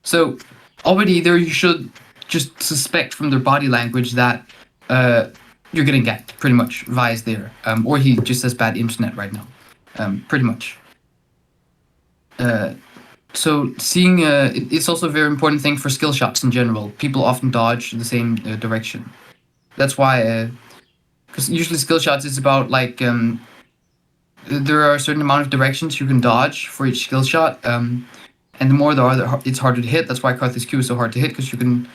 So already there you should just suspect from their body language that you're getting ganked, pretty much. Vi is there. Or he just has bad internet right now. Pretty much. So seeing, it's also a very important thing for skill shots in general. People often dodge the same direction. That's why, because usually skill shots is about like, there are a certain amount of directions you can dodge for each skill shot. And the more there are, it's harder to hit. That's why Karthus Q is so hard to hit, because you can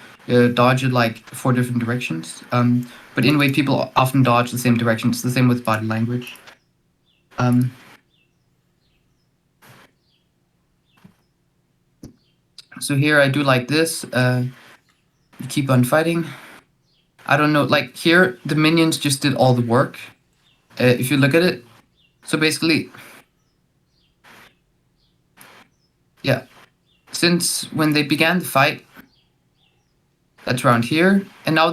dodge it like 4 different directions. But anyway, people often dodge the same direction. It's the same with body language. So here I do like this. Keep on fighting. I don't know, like here the minions just did all the work. If you look at it. So basically, yeah, since when they began the fight, that's around here, and now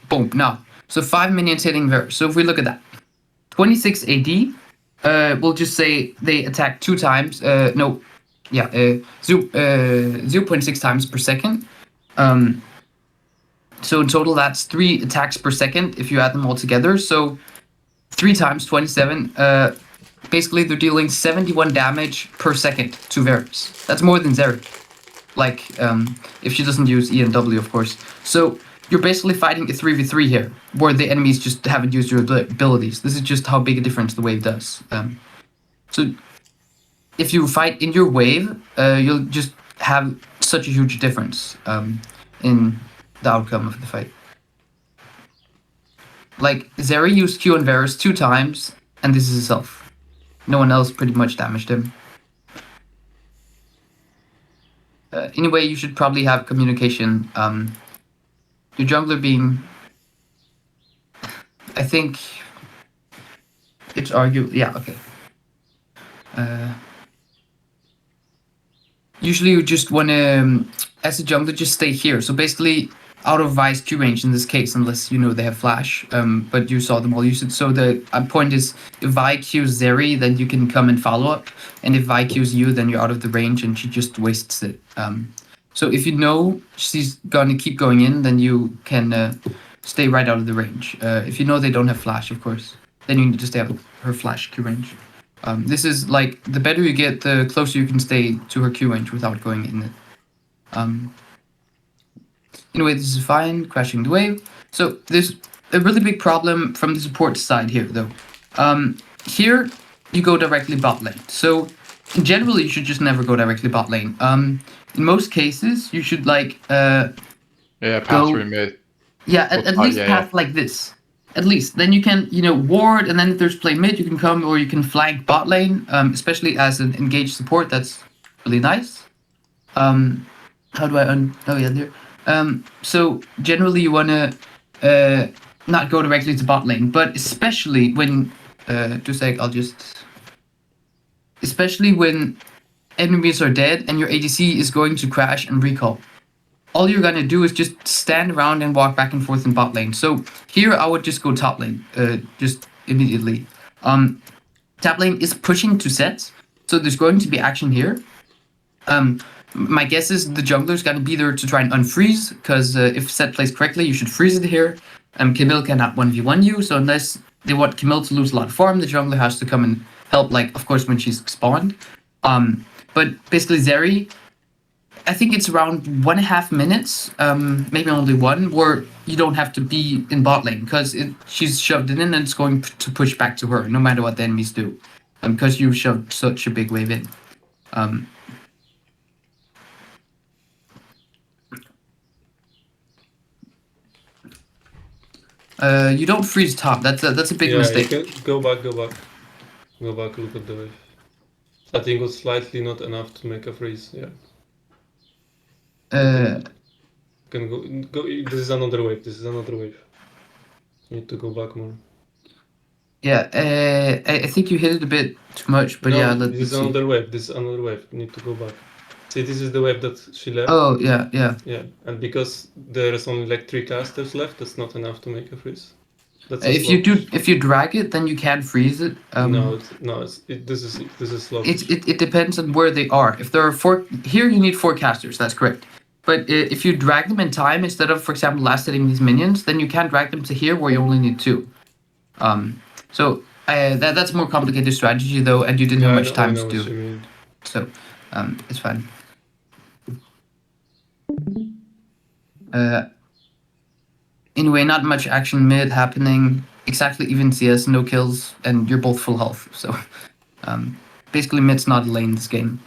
boom, now. So 5 minions hitting Ver. So if we look at that, 26 AD, we'll just say they attack 2 times, 0.6 times per second. So in total, that's 3 attacks per second if you add them all together. So 3 times 27, basically they're dealing 71 damage per second to Varus. That's more than Zeri. Like, if she doesn't use E and W, of course. So you're basically fighting a 3v3 here, where the enemies just haven't used your abilities. This is just how big a difference the wave does. So if you fight in your wave, you'll just have such a huge difference in the outcome of the fight. Like, Zeri used Q on Varus 2 times, and this is himself. No one else pretty much damaged him. Anyway, you should probably have communication. Your jungler being... I think... It's arguable... Yeah, okay. Usually you just want to, as a jungler, just stay here. So basically, out of Vi's Q range in this case, unless you know they have flash, but you saw them all use it. So the point is, if Vi Qs Zeri, then you can come and follow up. And if Vi Qs you, then you're out of the range and she just wastes it. So if you know she's going to keep going in, then you can stay right out of the range. If you know they don't have flash, of course, then you need to stay out of her flash Q range. This is like, the better you get, the closer you can stay to her Q range without going in it. Anyway, this is fine, crashing the wave. So there's a really big problem from the support side here, though. Here, you go directly bot lane. So in general, you should just never go directly bot lane. In most cases, you should like pass through mid. Yeah, at least path like this. At least. Then you can, ward, and then if there's play mid, you can come, or you can flank bot lane, especially as an engaged support. That's really nice. How do I oh yeah, there. So generally you want to not go directly to bot lane, but especially when, especially when enemies are dead and your ADC is going to crash and recall. All you're gonna do is just stand around and walk back and forth in bot lane. So here I would just go top lane, just immediately. Top lane is pushing to sets, so there's going to be action here. My guess is the jungler's gonna be there to try and unfreeze, because if set plays correctly, you should freeze it here. Camille cannot 1v1 you, so unless they want Camille to lose a lot of farm, the jungler has to come and help, like, of course, when she's spawned. But basically Zeri, I think it's around 1.5 minutes, maybe only one, where you don't have to be in bot lane, because she's shoved it in and it's going to push back to her, no matter what the enemies do, because you've shoved such a big wave in. You don't freeze top. That's a big mistake. You can go back, look at the wave. I think it was slightly not enough to make a freeze, yeah. Can go. This is another wave. You need to go back more. Yeah, I think you hit it a bit too much, but no, yeah, this is another wave. You need to go back. See, this is the wave that she left. Oh, yeah. Yeah, and because there's only like 3 casters left, that's not enough to make a freeze. If you drag it, then you can freeze it. This is slow. It depends on where they are. If there are 4 here, you need 4 casters. That's correct. But if you drag them in time instead of, for example, last hitting these minions, then you can drag them to here where you only need 2. So that's a more complicated strategy though, and you didn't have much time to do. So it's fine. Anyway, not much action mid happening. Exactly even CS, no kills, and you're both full health. So basically mid's not a lane this game.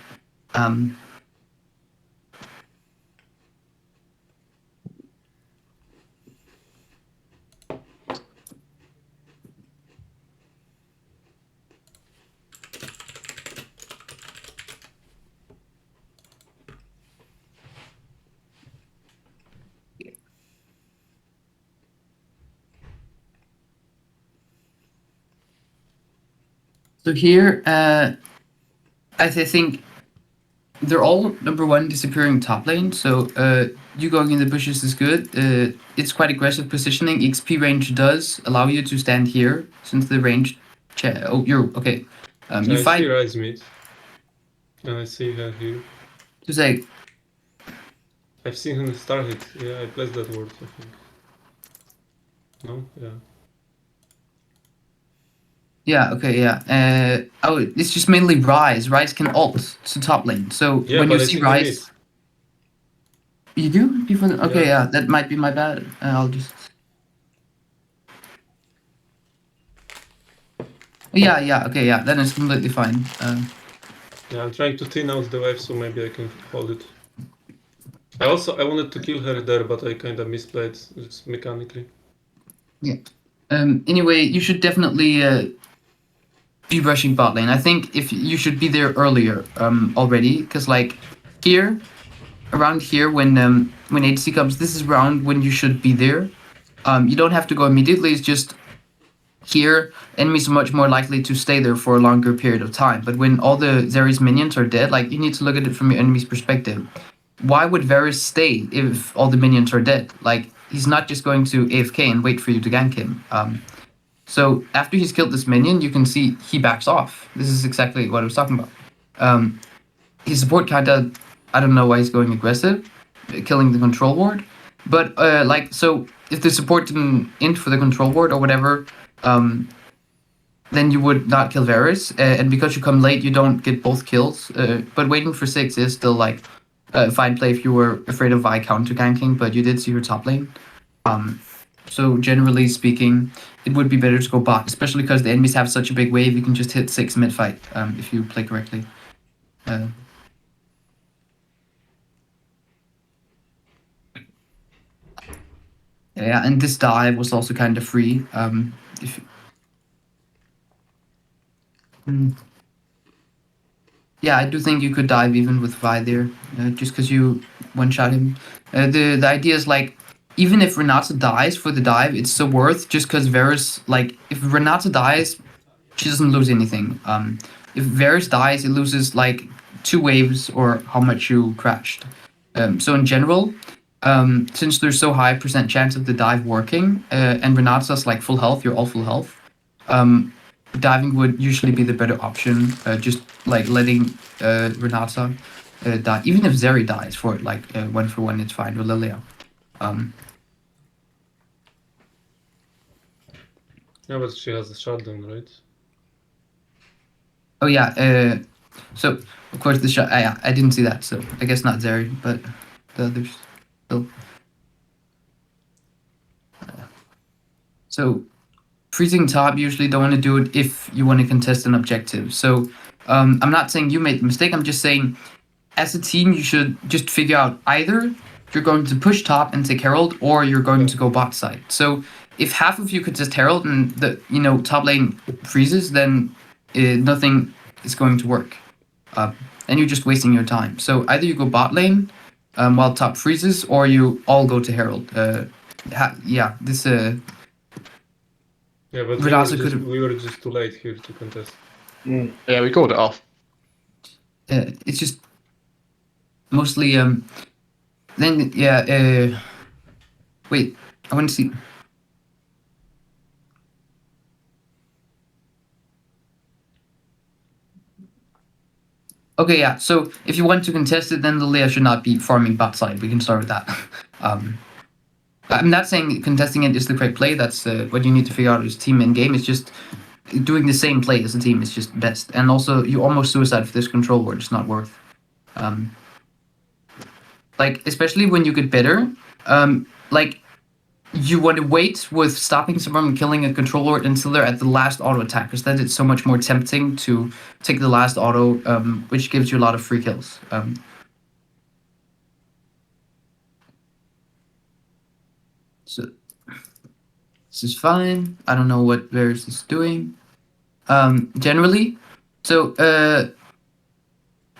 So here, I think they're all number 1 disappearing top lane. So you going in the bushes is good. It's quite aggressive positioning. XP range does allow you to stand here since the range. Oh, you're okay. You I fight. see Rise mid. And I see her here. To say. I've seen him start it. Yeah, I placed that word. I think. No, yeah. Yeah, okay, yeah. It's just mainly Rise. Rise can ult to top lane. So Yeah, when but you I see think Rise... You do? Before okay, Yeah. yeah, that might be my bad. I'll just... Yeah, okay, yeah, then it's completely fine. Yeah, I'm trying to thin out the wave, so maybe I can hold it. I wanted to kill her there, but I kind of misplayed just mechanically. Yeah. Anyway, you should definitely be rushing bot lane. I think if you should be there earlier already, because like here, around here when ADC comes, this is around when you should be there. You don't have to go immediately. It's just here enemies are much more likely to stay there for a longer period of time. But when all the Zeri's minions are dead, like you need to look at it from your enemy's perspective. Why would Varus stay if all the minions are dead? Like he's not just going to AFK and wait for you to gank him. So after he's killed this minion, you can see he backs off. This is exactly what I was talking about. His support kinda, I don't know why he's going aggressive, killing the control ward. But so if the support didn't int for the control ward or whatever, then you would not kill Varus. And because you come late, you don't get both kills. But waiting for 6 is still like a fine play if you were afraid of Vi counter ganking, but you did see her top lane. So generally speaking, it would be better to go bot, especially because the enemies have such a big wave. You can just hit 6 mid fight if you play correctly. Yeah, and this dive was also kind of free. If Mm. Yeah, I do think you could dive even with Vi there, just because you one-shot him. The idea is like, even if Renata dies for the dive, it's still worth, just because Varus, like, if Renata dies, she doesn't lose anything. If Varus dies, it loses like 2 waves or how much you crashed. So in general, since there's so high percent chance of the dive working, and Renata's like full health, you're all full health. Diving would usually be the better option. Just like letting Renata die, even if Zeri dies for it, like 1-for-1, it's fine. Or Lilia. Yeah, but she has a shutdown, right? Oh yeah. So of course the shot. I didn't see that, so I guess not Zeri, but the others still. So freezing top, usually don't want to do it if you want to contest an objective. So I'm not saying you made the mistake. I'm just saying, as a team, you should just figure out either you're going to push top and take Herald, or you're going to go bot side. So if half of you contest Herald and the top lane freezes, then nothing is going to work. And you're just wasting your time. So either you go bot lane while top freezes, or you all go to Herald. This Yeah, but Renata we were just too late here to contest. Yeah, we called it off. it's just mostly then wait, I want to see. Okay, yeah, so if you want to contest it, then the Leia should not be farming bot side. We can start with that. I'm not saying contesting it is the correct play. That's what you need to figure out as team in game. It's just doing the same play as a team is just best. And also, you almost suicide for this control ward. It's not worth. Like, especially when you get better, like, you want to wait with stopping someone and killing a control ward until they're at the last auto attack, because then it's so much more tempting to take the last auto, which gives you a lot of free kills. So this is fine. I don't know what Varus is doing. Generally, so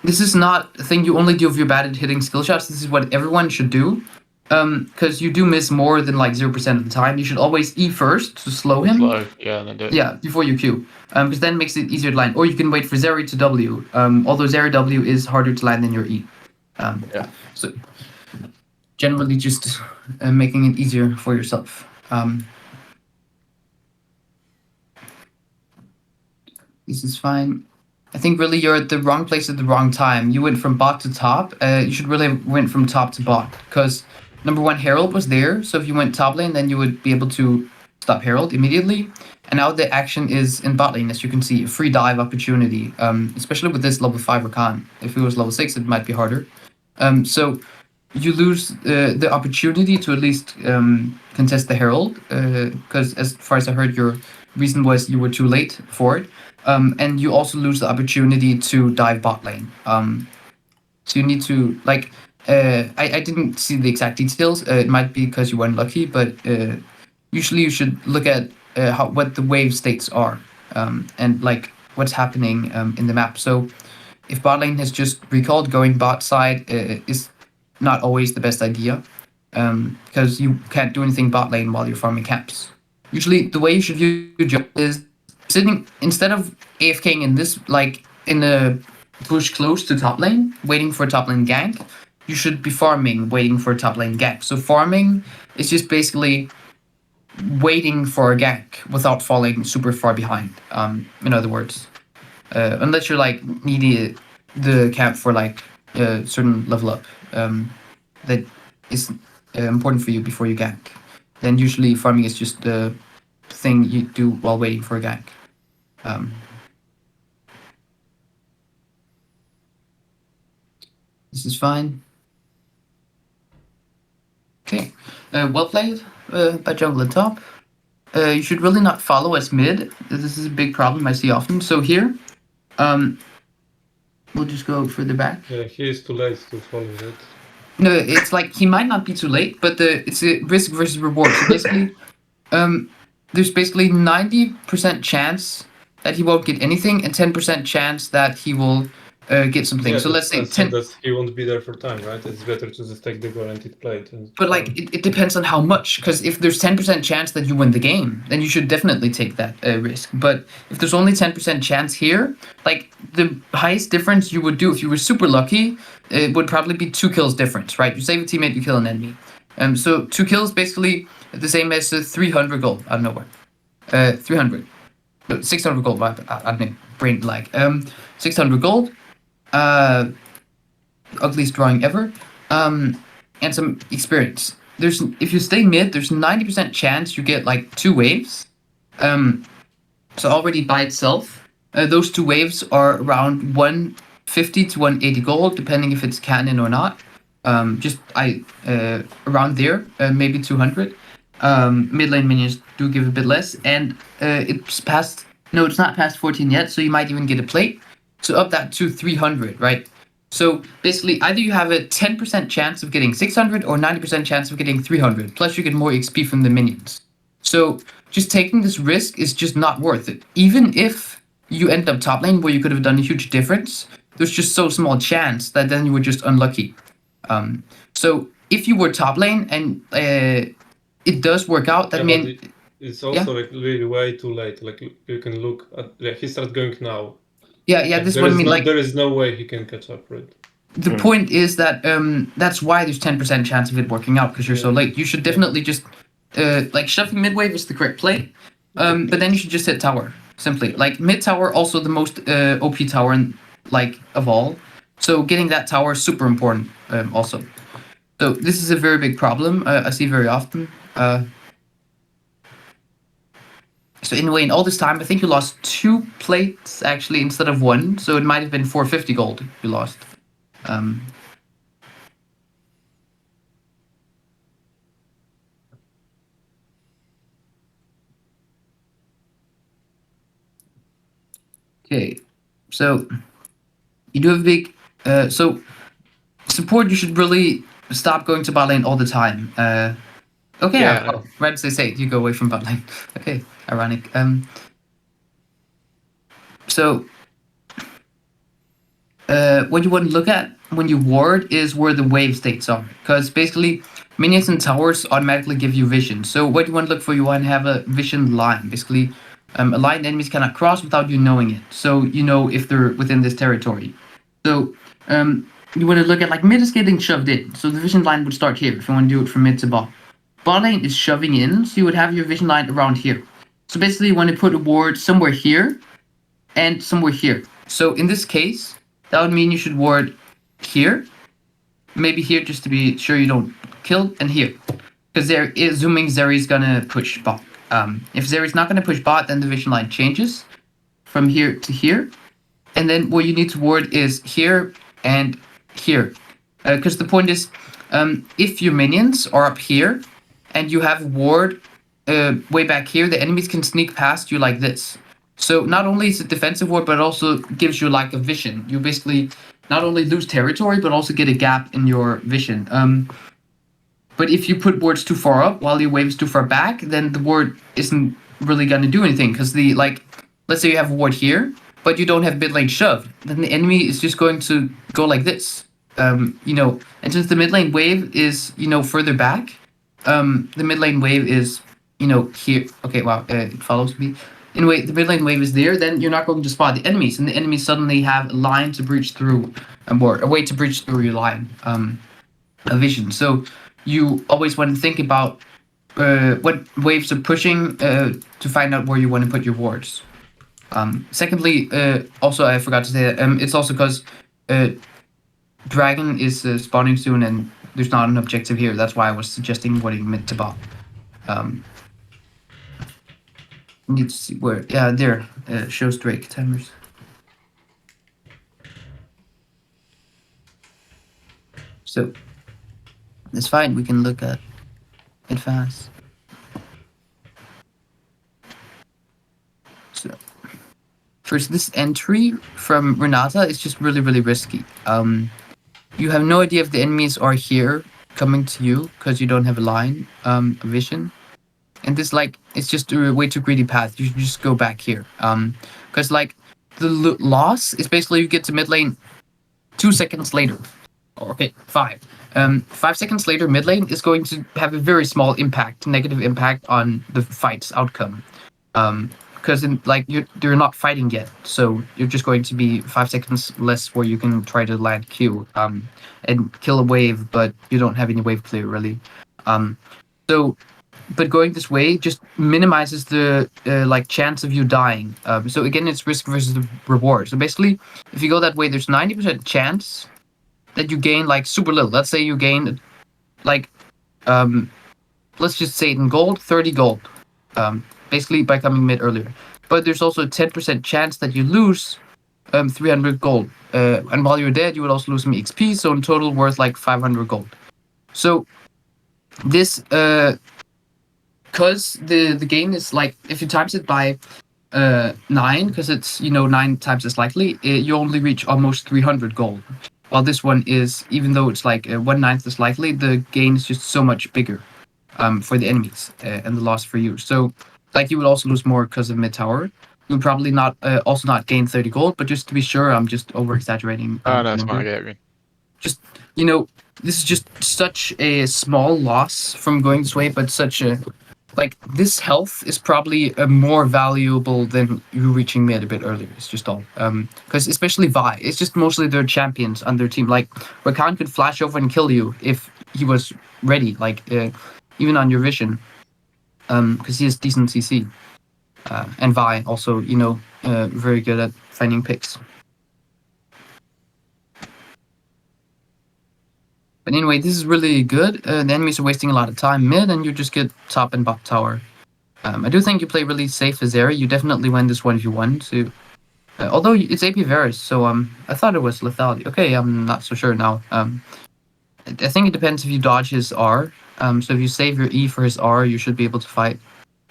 this is not a thing you only do if you're bad at hitting skill shots. This is what everyone should do. Because you do miss more than like 0% of the time. You should always E first to slow him. Slow, yeah, and then do it. Yeah, before you Q. Because then it makes it easier to land. Or you can wait for Zeri to W. Although Zeri W is harder to land than your E. Yeah. So generally just making it easier for yourself. This is fine. I think really you're at the wrong place at the wrong time. You went from bot to top. You should really have went from top to bot. Because number one, Herald was there. So if you went top lane, then you would be able to stop Herald immediately. And now the action is in bot lane, as you can see, a free dive opportunity. Especially with this level 5 Rakan. If it was level 6, it might be harder. So you lose the opportunity to at least contest the Herald. Because as far as I heard, your reason was you were too late for it. And you also lose the opportunity to dive bot lane. So you need to, like, I didn't see the exact details. It might be because you were unlucky, but usually you should look at what the wave states are and like what's happening in the map. So if bot lane has just recalled, going bot side is not always the best idea because you can't do anything bot lane while you're farming camps. Usually the way you should view your job is sitting, instead of AFKing in this, like in a bush close to top lane, waiting for a top lane gank, you should be farming, waiting for a top lane gank. So farming is just basically waiting for a gank without falling super far behind. In other words, unless you're like needing the camp for like a certain level up that is important for you before you gank, then usually farming is just the thing you do while waiting for a gank. This is fine. Okay, well played by jungle and top. You should really not follow as mid. This is a big problem I see often. So here, we'll just go further back. Yeah, he is too late to follow it. No, it's like he might not be too late, but it's a risk versus reward. So basically, there's basically 90% chance that he won't get anything, and 10% chance that he will get something. Yeah, So let's say I said 10. that he won't be there for time, right? It's better to just take the guaranteed plate. But like it depends on how much, because if there's 10% chance that you win the game, then you should definitely take that risk. But if there's only 10% chance here, like the highest difference you would do if you were super lucky, it would probably be 2 kills difference, right? You save a teammate, you kill an enemy. So 2 kills basically the same as 300 gold out of nowhere. 300, no, 600 gold. I don't know, brain lag. 600 gold. Ugliest drawing ever. And some experience. If you stay mid, there's 90% chance you get like 2 waves. So already by itself, those 2 waves are around 150 to 180 gold, depending if it's cannon or not. Around there, maybe 200. Mid lane minions do give a bit less, and it's past. No, it's not past 14 yet, so you might even get a plate. So up that to 300, right? So basically, either you have a 10% chance of getting 600 or 90% chance of getting 300. Plus, you get more XP from the minions. So just taking this risk is just not worth it. Even if you end up top lane where you could have done a huge difference, there's just so small chance that then you were just unlucky. So if you were top lane and it does work out, that means it's also like really way too late. Like you can look at, like, he starts going now. Yeah, Like, this is what I mean. Like there is no way he can catch up, right? The point is that that's why there's 10% chance of it working out because you're so late. You should definitely just like shoving mid wave is the correct play, but then you should just hit tower simply. Like mid tower also the most OP tower of all. So getting that tower is super important also. So this is a very big problem I see very often. So anyway, in all this time, I think you lost 2 plates actually instead of 1. So it might have been 450 gold you lost. Okay, so you do have a big. So support, you should really stop going to bot lane all the time. Okay, Yeah. right as they say, you go away from bot lane. Okay, ironic. So what you want to look at when you ward is where the wave states are, because basically minions and towers automatically give you vision. So what you want to look for, you want to have a vision line. Basically, a line enemies cannot cross without you knowing it. So you know if they're within this territory. So you want to look at like mid is getting shoved in. So the vision line would start here if you want to do it from mid to bot. Bot lane is shoving in, so you would have your vision line around here. So basically you want to put a ward somewhere here and somewhere here. So in this case, that would mean you should ward here, maybe here just to be sure you don't kill, and here. Because there is assuming Zeri's gonna push bot. If Zeri's not gonna push bot, then the vision line changes from here to here. And then what you need to ward is here and here. Because the point is, if your minions are up here and you have ward way back here, the enemies can sneak past you like this. So not only is it defensive ward, but it also gives you like a vision. You basically not only lose territory, but also get a gap in your vision. But if you put wards too far up while your wave is too far back, then the ward isn't really gonna do anything. Because let's say you have a ward here, but you don't have mid lane shoved, then the enemy is just going to go like this. And since the mid lane wave is further back, the mid lane wave is here. Okay, wow, it follows me. Anyway, the mid lane wave is there, then you're not going to spot the enemies, and the enemies suddenly have a line to breach through, or a way to breach through your line, a vision. So you always want to think about what waves are pushing to find out where you want to put your wards. Secondly, also I forgot to say that it's also because Dragon is spawning soon, and there's not an objective here. That's why I was suggesting warding mid to bot. Need to see where. Yeah, there. Shows Drake timers. So it's fine. We can look at it fast. So first, this entry from Renata is just really, really risky. you have no idea if the enemies are here coming to you because you don't have a line vision. And this it's just a way too greedy path. You should just go back here. Because the loss is basically you get to mid lane 2 seconds later. Okay, 5. 5 seconds later, mid lane is going to have a very small negative impact on the fight's outcome. Because you're not fighting yet, so you're just going to be 5 seconds less where you can try to land Q and kill a wave, but you don't have any wave clear really. But going this way just minimizes the chance of you dying. So again, it's risk versus the reward. So basically, if you go that way, there's 90% chance that you gain super little. Let's say you gain let's just say in gold, 30 gold. Basically by coming mid earlier. But there's also a 10% chance that you lose 300 gold. And while you're dead, you would also lose some XP, so in total worth 500 gold. So this because the game is if you times it by 9, because it's 9 times as likely, you only reach almost 300 gold. While this one is, even though it's 1/9 as likely, the gain is just so much bigger for the enemies and the loss for you. So you would also lose more because of mid tower. You would probably not also not gain 30 gold, but just to be sure, I'm just over exaggerating. Oh no, it's fine. I get it. Just this is just such a small loss from going this way, but such a this health is probably more valuable than you reaching mid a bit earlier. It's just all because especially Vi, it's just mostly their champions on their team. Rakan could flash over and kill you if he was ready. Even on your vision, because he has decent CC, and Vi also very good at finding picks. But anyway, this is really good. The enemies are wasting a lot of time mid, and you just get top and bot tower. I do think you play really safe as Zeri. You definitely win this 1v1. So, although it's AP Varus, so I thought it was lethality. Okay, I'm not so sure now. I think it depends if you dodge his R. So if you save your E for his R, you should be able to fight.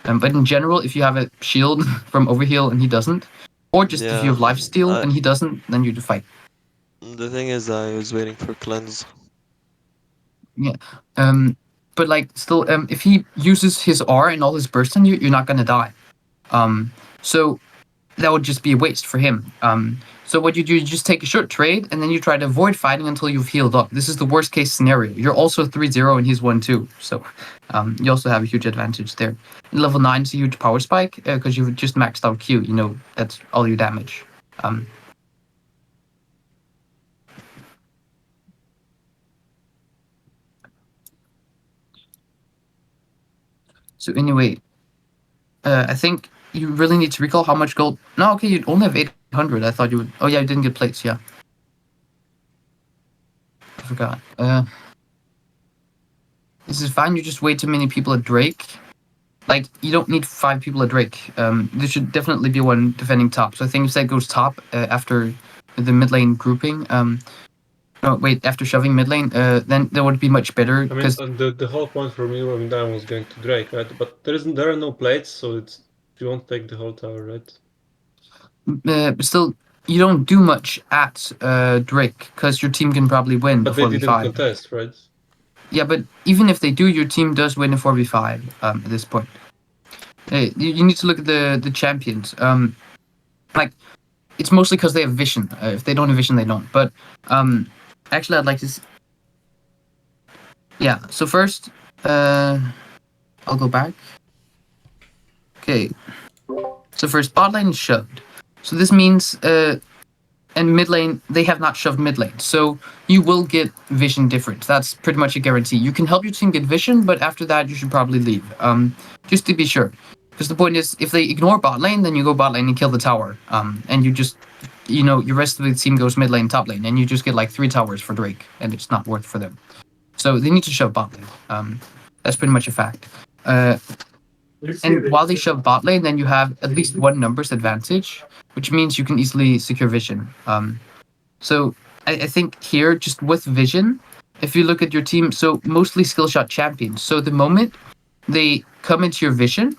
But in general, if you have a shield from overheal and he doesn't, or just if you have lifesteal and he doesn't, then you fight. The thing is, I was waiting for cleanse. Yeah. But still, if he uses his R and all his burst on you, you're not gonna die. So that would just be a waste for him. So what you do, you just take a short trade, and then you try to avoid fighting until you've healed up. This is the worst case scenario. You're also 3-0 and he's 1-2. So you also have a huge advantage there. In level 9 is a huge power spike, because you've just maxed out Q. That's all your damage. So anyway, I think you really need to recall how much gold. No, okay, you only have 800. I thought you would. Oh yeah, you didn't get plates. Yeah, I forgot. This is fine. You just way too many people at Drake. You don't need 5 people at Drake. There should definitely be one defending top. So I think if that goes top after the mid lane grouping. No, wait. After shoving mid lane, then that would be much better. I mean, the whole point for me going down was going to Drake, right? But there are no plates, so you won't take the whole tower, right? But still, you don't do much at Drake because your team can probably win. But the they 4v5. didn't contest, right? Yeah, but even if they do, your team does win a 4v5 at this point. You need to look at the champions. It's mostly because they have vision. If they don't have vision, they don't. But actually, I'd like to. Yeah. So first, I'll go back. Okay. So first, bot lane is shoved. So this means, and mid lane, they have not shoved mid lane. So you will get vision difference. That's pretty much a guarantee. You can help your team get vision, but after that, you should probably leave. Just to be sure. Because the point is, if they ignore bot lane, then you go bot lane and kill the tower. And you just, your rest of the team goes mid lane, top lane, and you just get 3 towers for Drake, and it's not worth for them. So they need to shove bot lane. That's pretty much a fact. And while they shove bot lane, then you have at least 1 numbers advantage, which means you can easily secure vision. So I think here, just with vision, if you look at your team, so mostly skill shot champions. So the moment they come into your vision,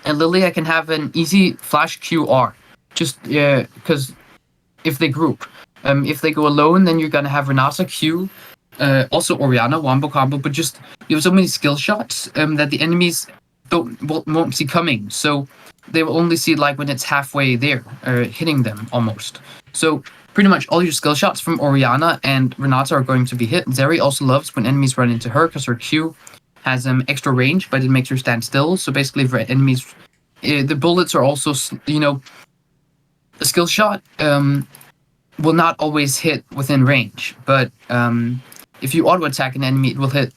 and Lilia can have an easy flash QR, just because if they group, If they go alone, then you're gonna have Renata, Q, also Oriana, wombo combo, but just you have so many skill shots that the enemies won't see coming. So they will only see like when it's halfway there, hitting them almost. So pretty much all your skill shots from Oriana and Renata are going to be hit. Zeri also loves when enemies run into her because her Q has extra range, but it makes her stand still. So basically, for enemies, the bullets are also a skill shot will not always hit within range, but if you auto attack an enemy, it will hit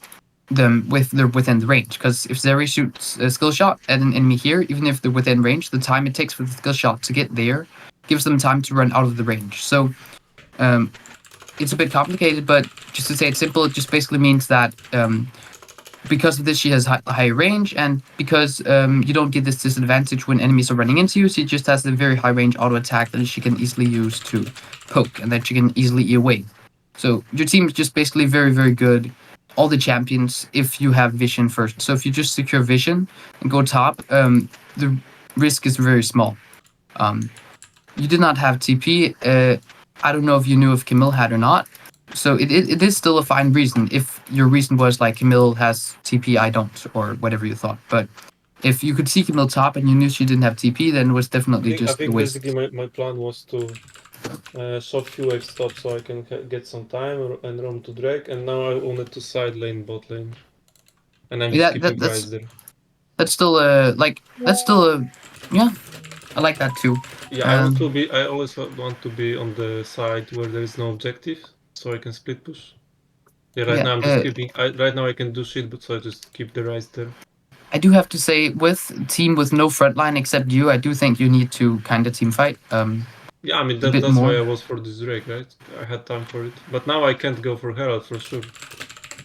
them within the range. Because if Zeri shoots a skill shot at an enemy here, even if they're within range, the time it takes for the skill shot to get there gives them time to run out of the range. So it's a bit complicated, but just to say it simple, it just basically means that because of this, she has high range, and because you don't get this disadvantage when enemies are running into you, she just has a very high range auto attack that she can easily use to poke, and that she can easily eat away. So your team is just basically very, very good. All the champions, if you have vision first. So if you just secure vision and go top, the risk is very small. You did not have TP. I don't know if you knew if Camille had or not. So it is still a fine reason. If your reason was like Camille has TP, I don't, or whatever you thought. But if you could see Camille top and you knew she didn't have TP, then it was definitely I just think a waste. basically my plan was to shove few waves top so I can get some time and roam to Drake, and now I wanted to side lane bot lane, and I'm just keeping guys there. That's still yeah. I like that too. Yeah, I always want to be on the side where there is no objective, so I can split push. Yeah, right now I'm just keeping. Right now I can do shit, but so I just keep the rise there. I do have to say, with team with no frontline except you, I do think you need to kind of team fight. Yeah, I mean that's why I was for this Drake, right? I had time for it, but now I can't go for Herald for sure.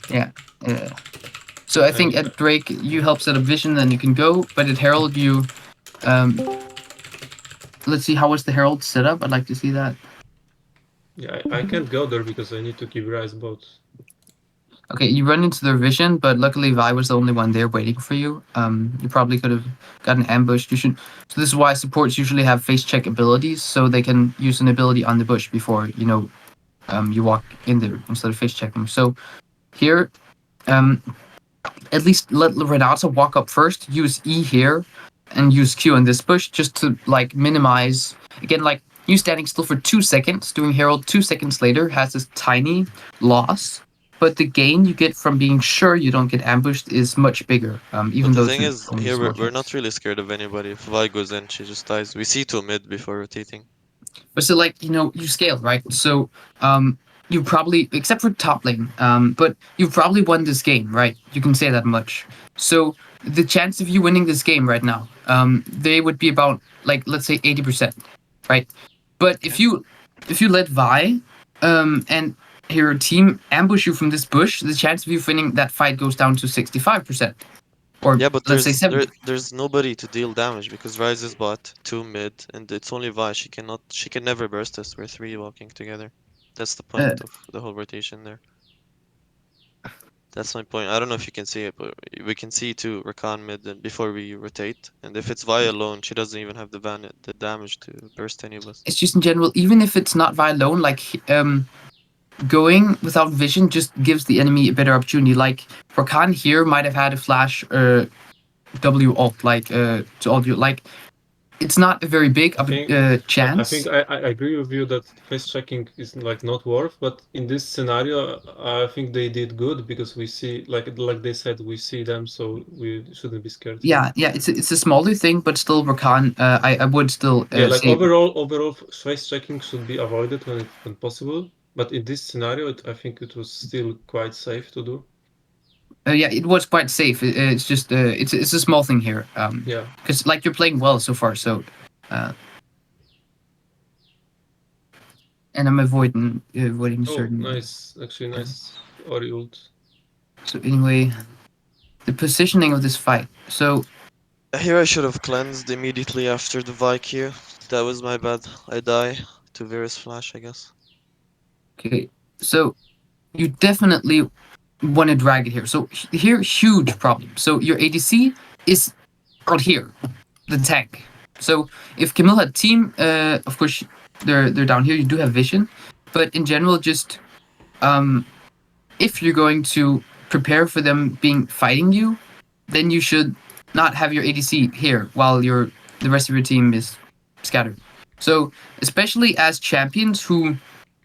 Yeah. So I think at Drake you help set up vision, then you can go. But at Herald you, let's see, how was the Herald set up? I'd like to see that. Yeah, I can't go there because I need to keep rise bots. Okay, you run into their vision, but luckily Vi was the only one there waiting for you. You probably could have gotten ambushed. You should. So this is why supports usually have face check abilities, so they can use an ability on the bush before you walk in there instead of face checking. So here, at least let Renata walk up first. Use E here, and use Q on this bush just to like minimize. Again, like you standing still for 2 seconds, doing Herald 2 seconds later has this tiny loss. But the gain you get from being sure you don't get ambushed is much bigger. Even though the thing is, here we're not really scared of anybody. If Vi goes in, she just dies. We see 2 mid before rotating. But so like you scale, right? So you probably, except for top lane, but you've probably won this game, right? You can say that much. So the chance of you winning this game right now, they would be about like let's say 80%, right? But if you let Vi and your team ambush you from this bush, the chance of you winning that fight goes down to 65%. Or yeah, but let's say 70. there's nobody to deal damage because Rise is bot, 2 mid, and it's only Vi. She can never burst us. We're 3 walking together. That's the point of the whole rotation there. That's my point. I don't know if you can see it, but we can see too Rakan mid and before we rotate. And if it's Vi alone, she doesn't even have the damage to burst any of us. It's just in general, even if it's not Vi alone, like going without vision just gives the enemy a better opportunity. Like Rakan here might have had a flash W ult, like to all you, like it's not a very big chance. I think I agree with you that face checking is like not worth, but in this scenario I think they did good because we see like they said we see them, so we shouldn't be scared. Yeah, it's a smaller thing, but still Rakan, I would still like say overall face checking should be avoided when possible. But in this scenario, I think it was still quite safe to do. Yeah, it was quite safe. It's just it's a small thing here. Yeah. Because like you're playing well so far, so. And I'm avoiding certain. Nice, actually nice Ori ult. So anyway, the positioning of this fight. So. Here I should have cleansed immediately after the Vi Q. That was my bad. I die to Varus flash, I guess. Okay, so you definitely want to drag it here. So here, huge problem. So your ADC is out here, the tank. So if Camille had team, of course they're down here. You do have vision, But in general, just if you're going to prepare for them fighting you, then you should not have your ADC here while the rest of your team is scattered. So especially as champions who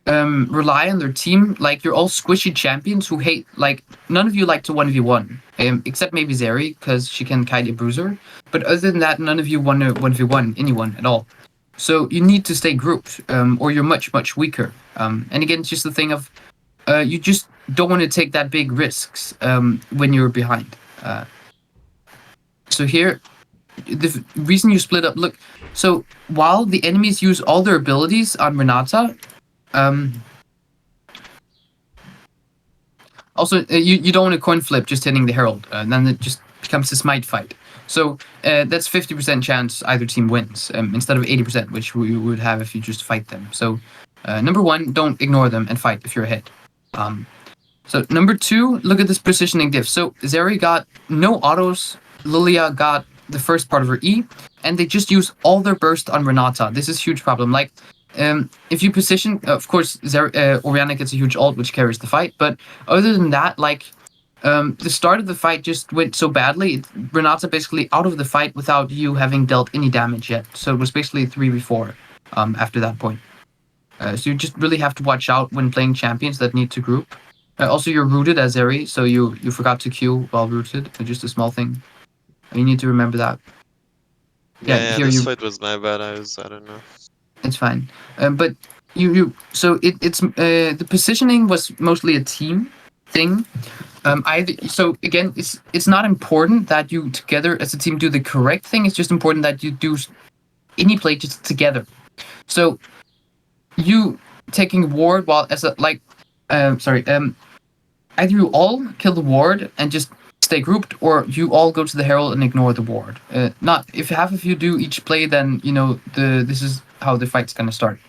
rely on their team, like you're all squishy champions who hate, like none of you like to 1v1, except maybe Zeri because she can kite a bruiser. But other than that, none of you want to 1v1 anyone at all. So you need to stay grouped, or you're much weaker. And again, it's just the thing of you just don't want to take that big risks when you're behind. So here, the reason you split up, look, so while the enemies use all their abilities on Renata, also you don't want to coin flip just hitting the Herald, and then it just becomes a smite fight. So that's 50% chance either team wins, instead of 80%, which we would have if you just fight them. So number one, don't ignore them and fight if you're ahead. So number two, look at this positioning diff. So Zeri got no autos, Lilia got the first part of her E, and they just use all their burst on Renata. This is a huge problem. Like, if you position, of course, Orianna gets a huge ult, which carries the fight. But other than that, like, the start of the fight just went so badly. Renata basically out of the fight without you having dealt any damage yet. So it was basically 3v4 after that point. So you just really have to watch out when playing champions that need to group. Also, you're rooted as Zeri, so you forgot to Q while rooted. Just a small thing. You need to remember that. Yeah, here this fight was my bad. I don't know. It's fine. But so it's the positioning was mostly a team thing. So again, it's not important that you together as a team do the correct thing. It's just important that you do any play just together. So you taking ward while as a either you all kill the ward and just stay grouped, or you all go to the Herald and ignore the ward. Not if half of you do each play, then you know this is how the fight's gonna start,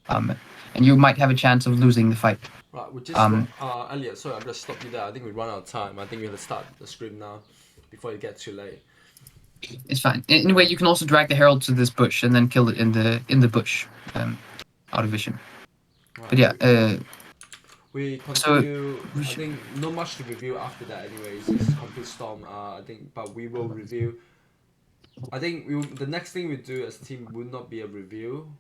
and you might have a chance of losing the fight. Right, we just Elliot, sorry, I'm gonna stop you there. I think we run out of time. I think we're gonna start the stream now before it gets too late. It's fine. Anyway, you can also drag the Herald to this bush and then kill it in the bush, out of vision. Right, But yeah, we continue. I think not much to review after that. Anyways, it's complete storm. I think, but we will review. I think the next thing we do as a team would not be a review.